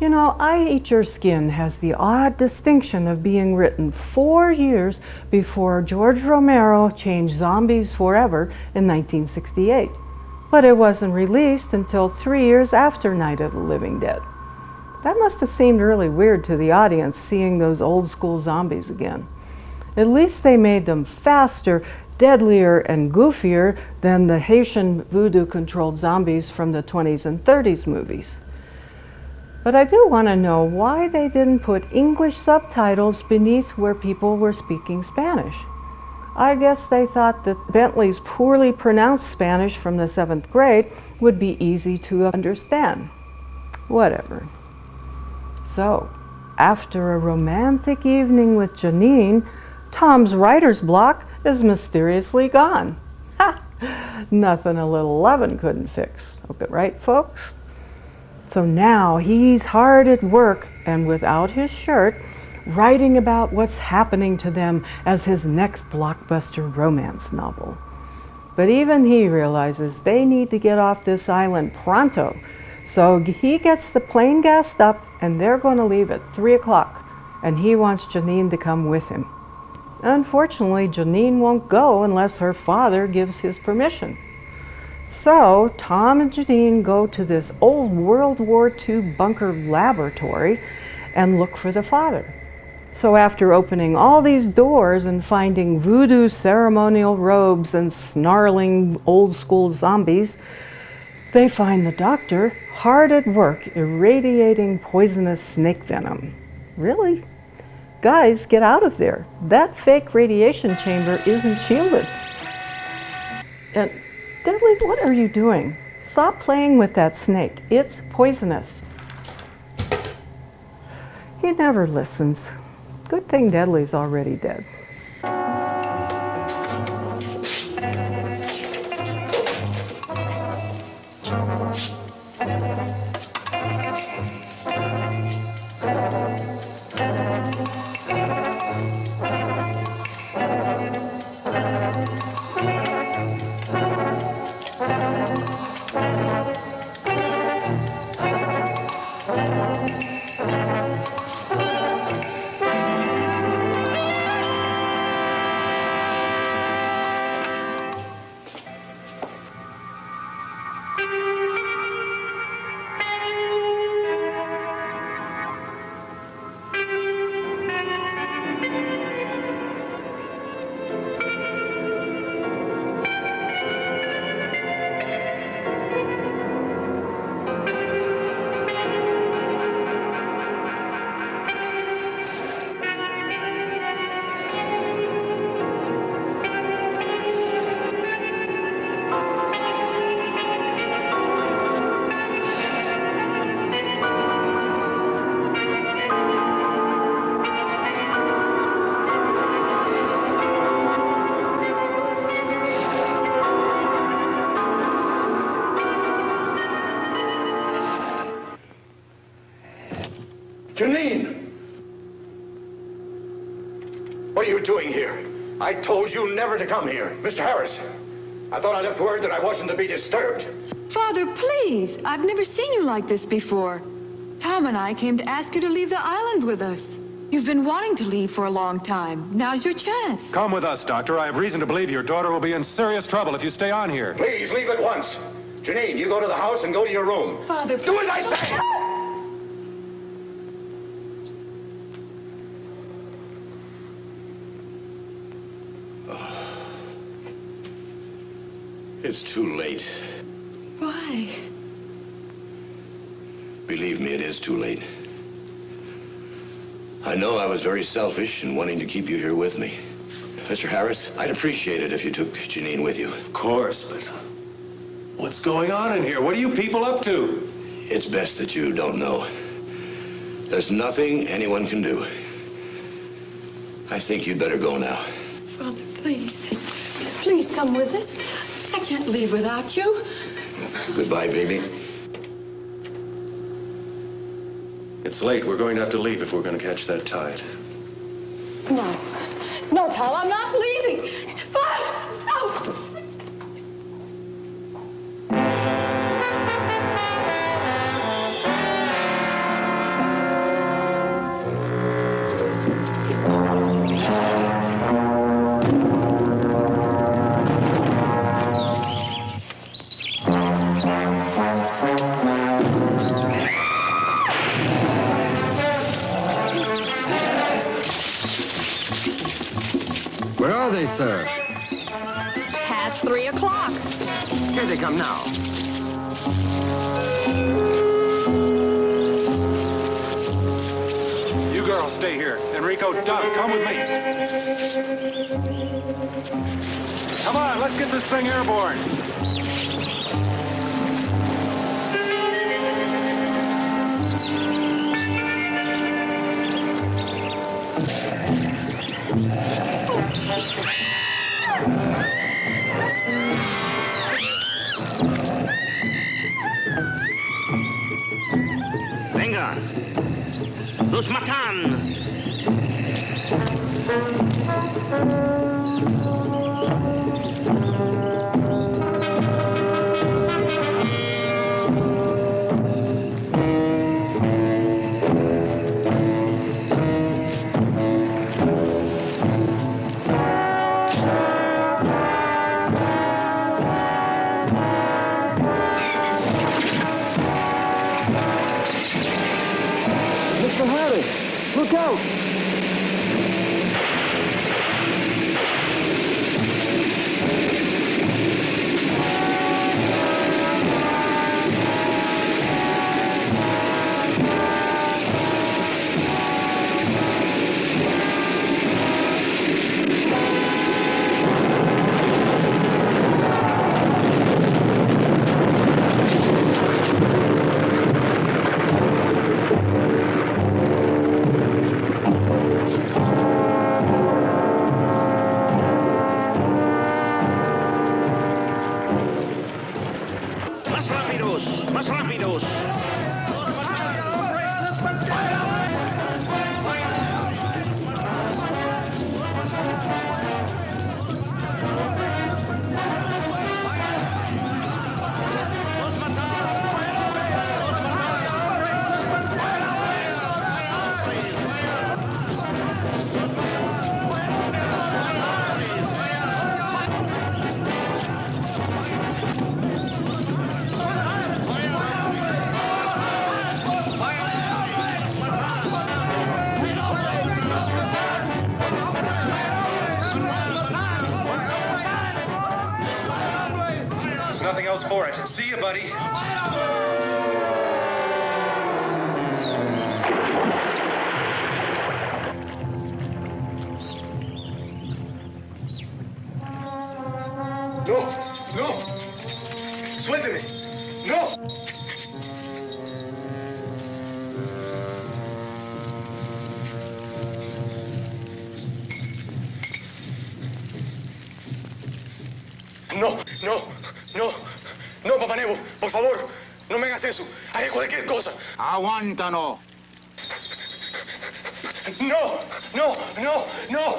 You know, I Eat Your Skin has the odd distinction of being written 4 years before George Romero changed zombies forever in 1968. But it wasn't released until 3 years after Night of the Living Dead. That must have seemed really weird to the audience, seeing those old school zombies again. At least they made them faster, deadlier, and goofier than the Haitian voodoo-controlled zombies from the 20s and 30s movies. But I do want to know why they didn't put English subtitles beneath where people were speaking Spanish. I guess they thought that Bentley's poorly pronounced Spanish from the 7th grade would be easy to understand. Whatever. So, after a romantic evening with Janine, Tom's writer's block is mysteriously gone. Ha! Nothing a little lovin' couldn't fix. Okay, right, folks? So now he's hard at work and without his shirt, writing about what's happening to them as his next blockbuster romance novel. But even he realizes they need to get off this island pronto. So he gets the plane gassed up and they're going to leave at 3 o'clock. And he wants Janine to come with him. Unfortunately, Janine won't go unless her father gives his permission. So Tom and Janine go to this old World War II bunker laboratory and look for the father. So after opening all these doors and finding voodoo ceremonial robes and snarling old school zombies, they find the doctor hard at work irradiating poisonous snake venom. Really? Guys, get out of there. That fake radiation chamber isn't shielded. And Deadly, what are you doing? Stop playing with that snake. It's poisonous. He never listens. Good thing Deadly's already dead. Janine! What are you doing here? I told you never to come here. Mr. Harris, I thought I left word that I wasn't to be disturbed. Father, please. I've never seen you like this before. Tom and I came to ask you to leave the island with us. You've been wanting to leave for a long time. Now's your chance. Come with us, Doctor. I have reason to believe your daughter will be in serious trouble if you stay on here. Please leave at once. Janine, you go to the house and go to your room. Father, do as I say! It's too late. Why? Believe me, it is too late. I know I was very selfish in wanting to keep you here with me. Mr. Harris, I'd appreciate it if you took Janine with you. Of course, but what's going on in here? What are you people up to? It's best that you don't know. There's nothing anyone can do. I think you'd better go now. Father, please. Please come with us. I can't leave without you. Goodbye, baby. It's late. We're going to have to leave if we're going to catch that tide. No. No, Tal, I'm not leaving. Father, no! Where are they, sir? It's past 3 o'clock. Here they come now. You girls stay here. Enrico, Doug, come with me. Come on, let's get this thing airborne. Venga. Los matan. Mr. Harris, look out! Más rápidos. There's nothing else for it. See you, buddy. No, no. Suélteme. No. No, no, no, no, Papá Nebo, por favor, no me hagas eso. Haré cualquier cosa. Aguántalo. No, no, no, no.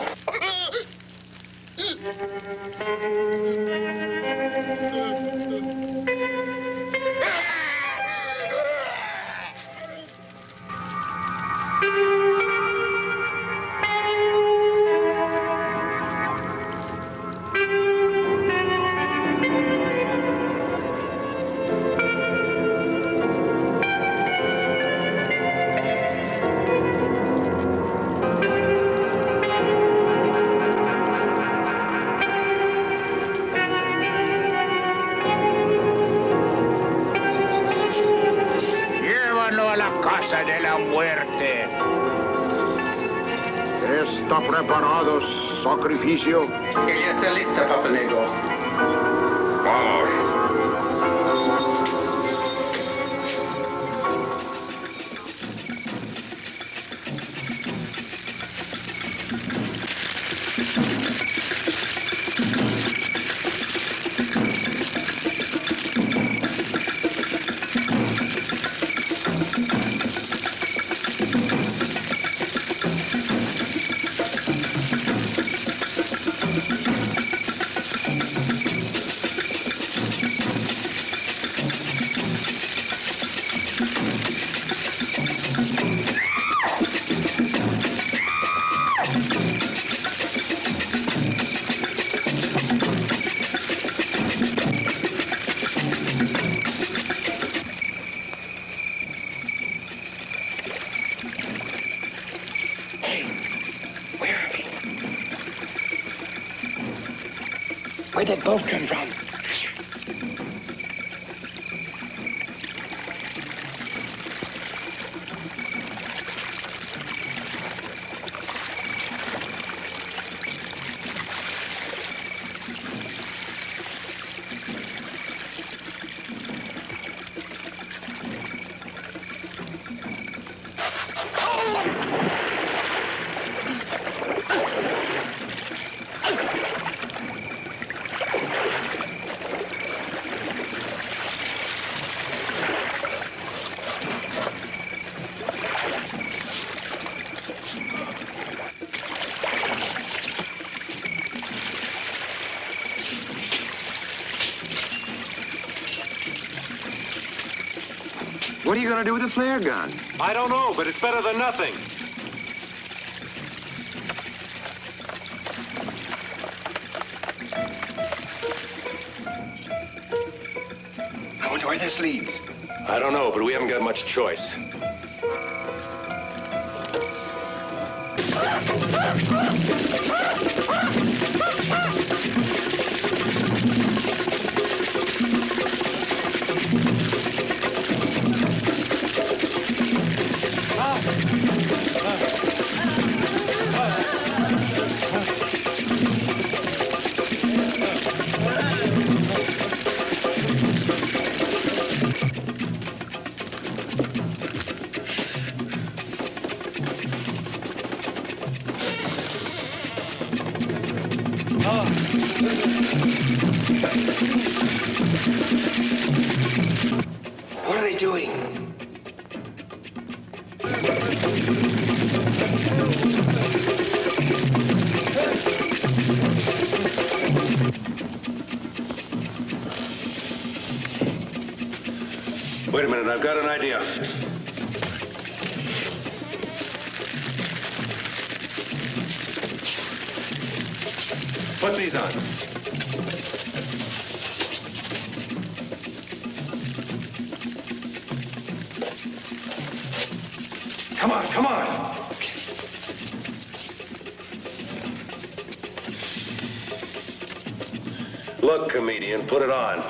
diosa de la muerte. ¿Está preparado sacrificio? Ella está lista, Papa Negro. Vamos. Where'd that boat come from? What are you going to do with the flare gun? I don't know, but it's better than nothing. I wonder where this leads. I don't know, but we haven't got much choice. What are they doing? Wait a minute, I've got an idea. Put these on. Come on, come on. Look, comedian, put it on.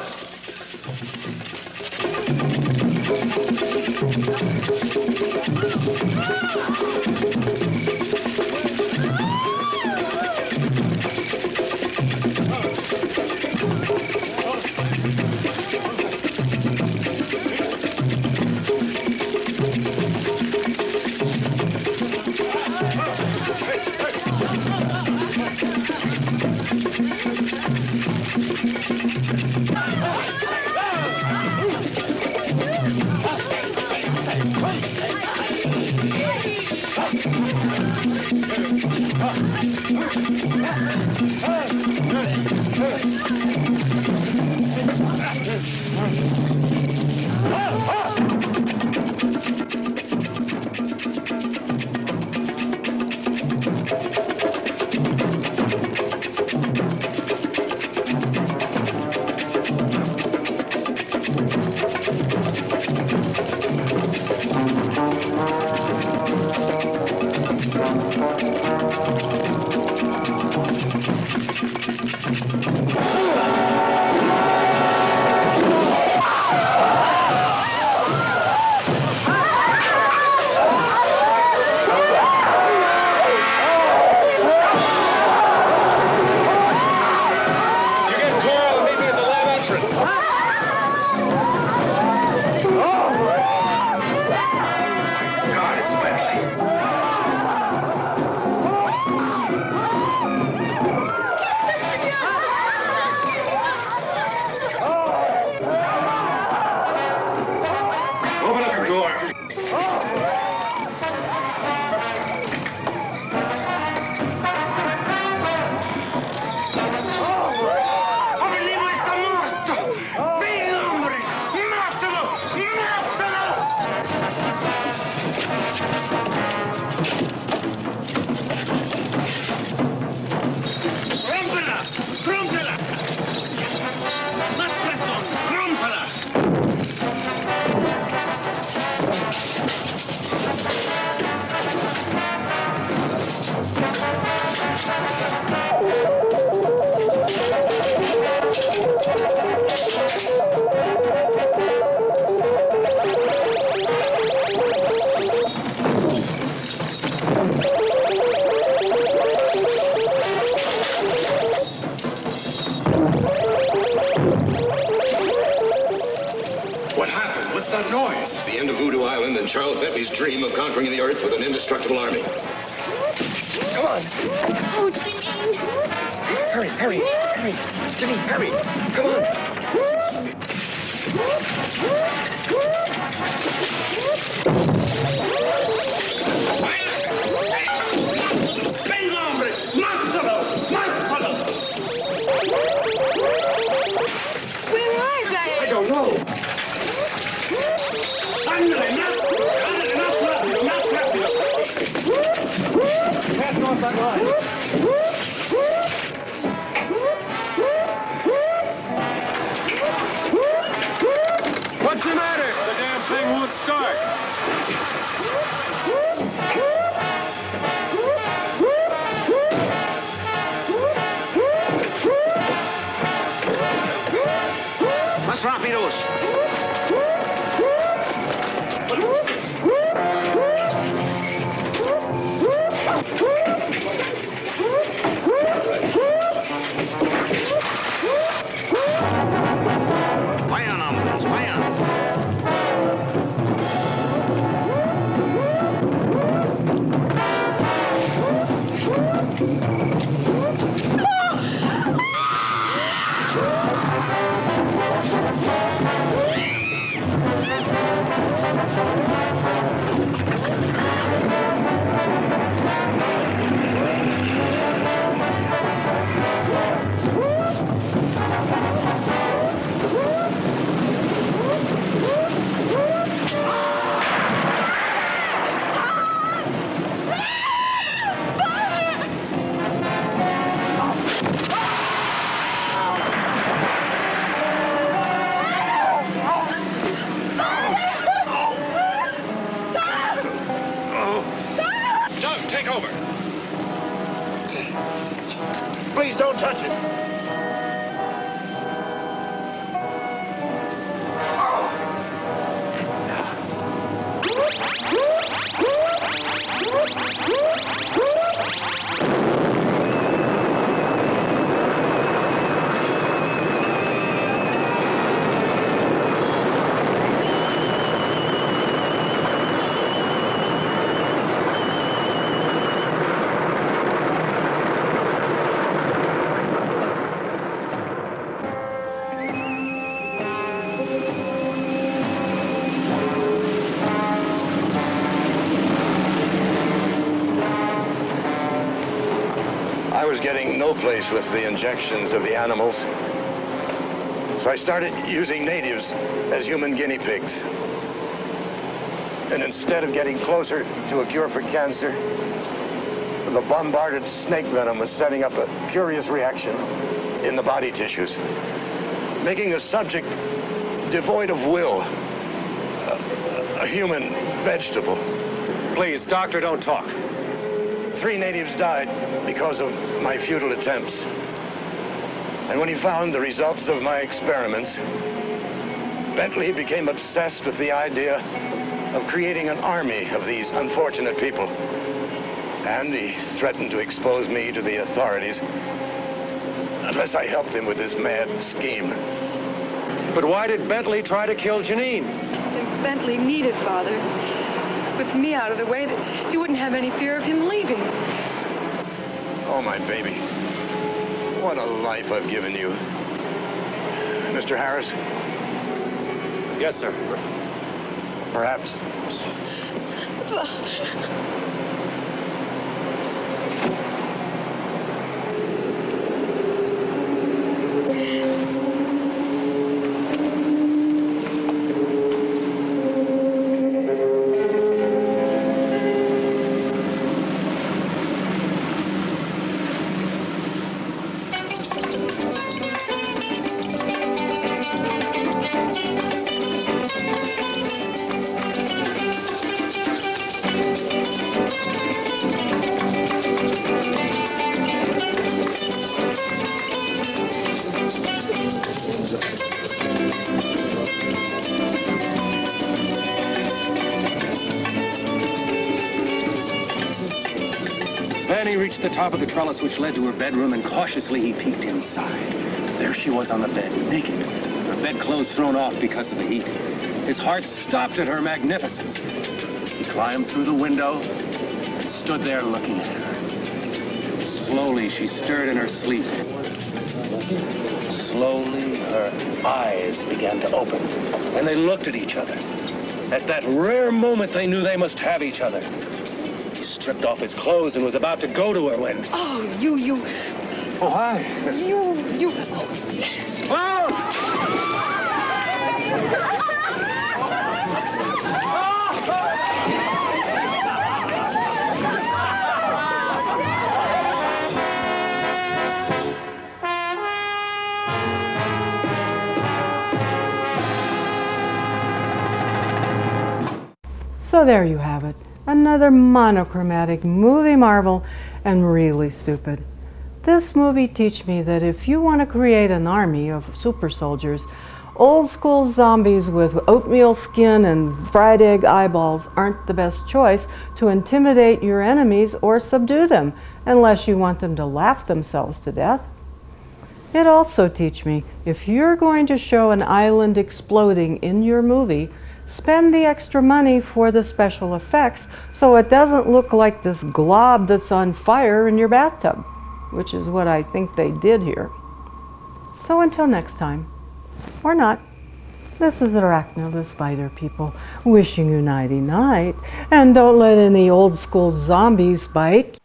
happened? What's that noise? It's the end of Voodoo Island and Charles Bentley's dream of conquering the Earth with an indestructible army. Come on. Oh, Janine. Hurry, hurry, hurry. Janine, hurry. Come on. ¡Venga, hombre! ¡Mátalo! ¡Mátalo! Where are they? I don't know. ¡Ándale, más! ¡Ándale, más rápido, más rápido! Pass north that line. What's the matter? The damn thing won't start. ¡Más rápidos! Vayan, hombres, vayan. Doug, take over. Please don't touch it. I was getting no place with the injections of the animals. So I started using natives as human guinea pigs. And instead of getting closer to a cure for cancer, the bombarded snake venom was setting up a curious reaction in the body tissues, making the subject devoid of will, a human vegetable. Please, doctor, don't talk. 3 natives died because of my futile attempts. And when he found the results of my experiments, Bentley became obsessed with the idea of creating an army of these unfortunate people. And he threatened to expose me to the authorities unless I helped him with this mad scheme. But why did Bentley try to kill Janine? If Bentley needed Father, with me out of the way, that he wouldn't have any fear of him leaving. Oh, my baby. What a life I've given you. Mr. Harris? Yes, sir. Perhaps. Then he reached the top of the trellis which led to her bedroom, and cautiously he peeked inside. There she was on the bed, naked, her bedclothes thrown off because of the heat. His heart stopped at her magnificence. He climbed through the window and stood there looking at her. Slowly, she stirred in her sleep. Slowly, her eyes began to open, and they looked at each other. At that rare moment, they knew they must have each other. He stripped off his clothes and was about to go to her when... Oh, you... Oh, hi. You... So there you have it. Another monochromatic movie marvel, and really stupid. This movie teach me that if you want to create an army of super soldiers, old school zombies with oatmeal skin and fried egg eyeballs aren't the best choice to intimidate your enemies or subdue them, unless you want them to laugh themselves to death. It also teach me, if you're going to show an island exploding in your movie, spend the extra money for the special effects so it doesn't look like this glob that's on fire in your bathtub, which is what I think they did here. So until next time, or not, this is Arachna the Spider People, wishing you nighty-night, and don't let any old school zombies bite.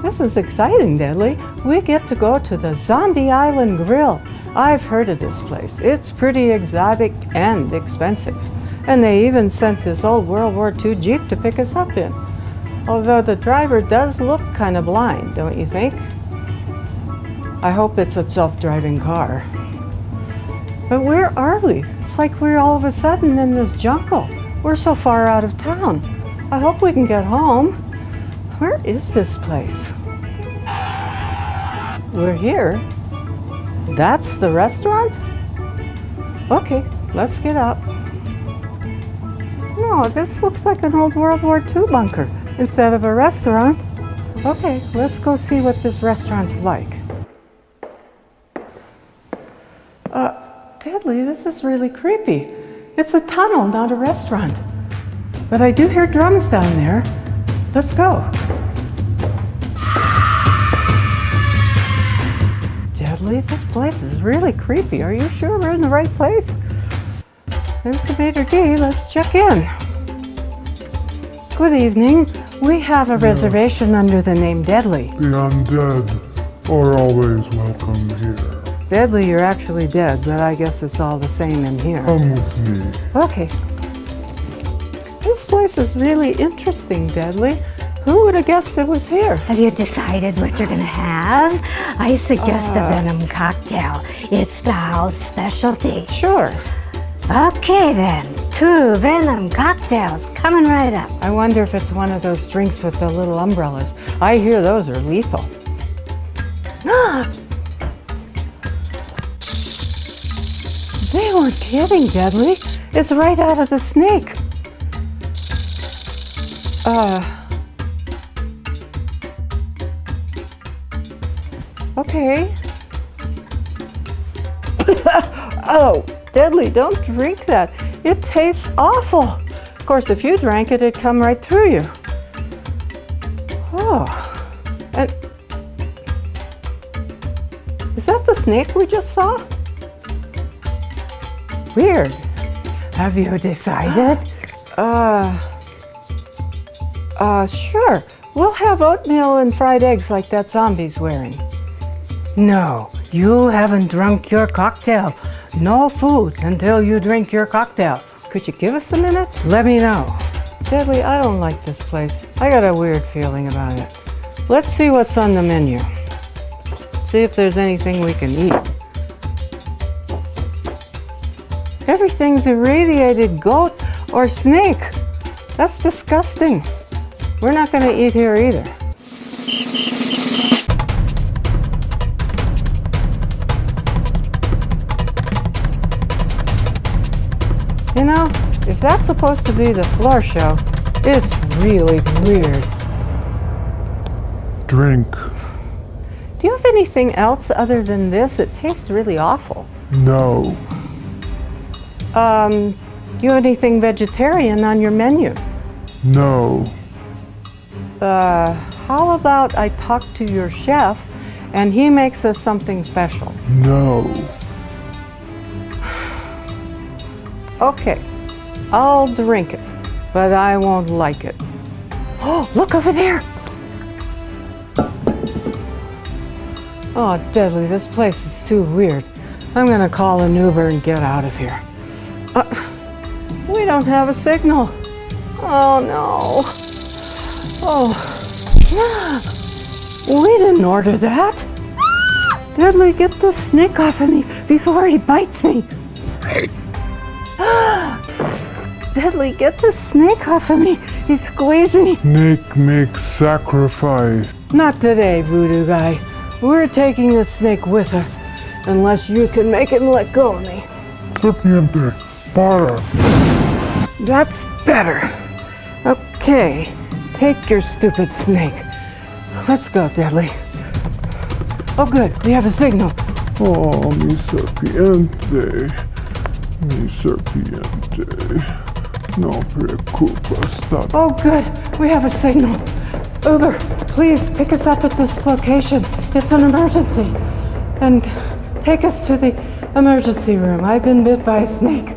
This is exciting, Deadly. We get to go to the Zombie Island Grill. I've heard of this place. It's pretty exotic and expensive. And they even sent this old World War II Jeep to pick us up in. Although the driver does look kind of blind, don't you think? I hope it's a self-driving car. But where are we? It's like we're all of a sudden in this jungle. We're so far out of town. I hope we can get home. Where is this place? We're here. That's the restaurant? Okay, let's get up. No, this looks like an old World War II bunker instead of a restaurant. Okay, let's go see what this restaurant's like. Deadly, this is really creepy. It's a tunnel, not a restaurant. But I do hear drums down there. Let's go. Deadly, this place is really creepy. Are you sure we're in the right place? There's the maitre d'. Let's check in. Good evening. We have a reservation under the name Deadly. The undead are always welcome here. Deadly, you're actually dead, but I guess it's all the same in here. Come with me. Okay. This place is really interesting, Deadly. Who would have guessed it was here? Have you decided what you're going to have? I suggest a venom cocktail. It's the house specialty. Sure. Okay then, 2 venom cocktails coming right up. I wonder if it's one of those drinks with the little umbrellas. I hear those are lethal. They weren't kidding, Deadly. It's right out of the snake. Okay. Oh, Deadly, don't drink that. It tastes awful. Of course, if you drank it, it'd come right through you. Oh. And is that the snake we just saw? Weird. Have you decided? Sure. We'll have oatmeal and fried eggs like that zombie's wearing. No, you haven't drunk your cocktail. No food until you drink your cocktail. Could you give us a minute? Let me know. Deadly, I don't like this place. I got a weird feeling about it. Let's see what's on the menu. See if there's anything we can eat. Everything's irradiated goat or snake. That's disgusting. We're not going to eat here either. You know, if that's supposed to be the floor show, it's really weird. Drink. Do you have anything else other than this? It tastes really awful. No. Do you have anything vegetarian on your menu? No. How about I talk to your chef and he makes us something special? No. Okay, I'll drink it, but I won't like it. Oh, look over there! Oh, Deadly, this place is too weird. I'm gonna call an Uber and get out of here. We don't have a signal. Oh, no. Oh, we didn't order that. Deadly, get the snake off of me before he bites me. Deadly, get the snake off of me. He's squeezing me. Snake makes sacrifice. Not today, Voodoo guy. We're taking the snake with us, unless you can make him let go of me. Serpiente, para. That's better. Okay, take your stupid snake. Let's go, Deadly. Oh, good, we have a signal. Oh, mi serpiente. Mi serpiente. No preocupas. Oh, good, we have a signal. Uber, please pick us up at this location. It's an emergency. And take us to the emergency room. I've been bit by a snake.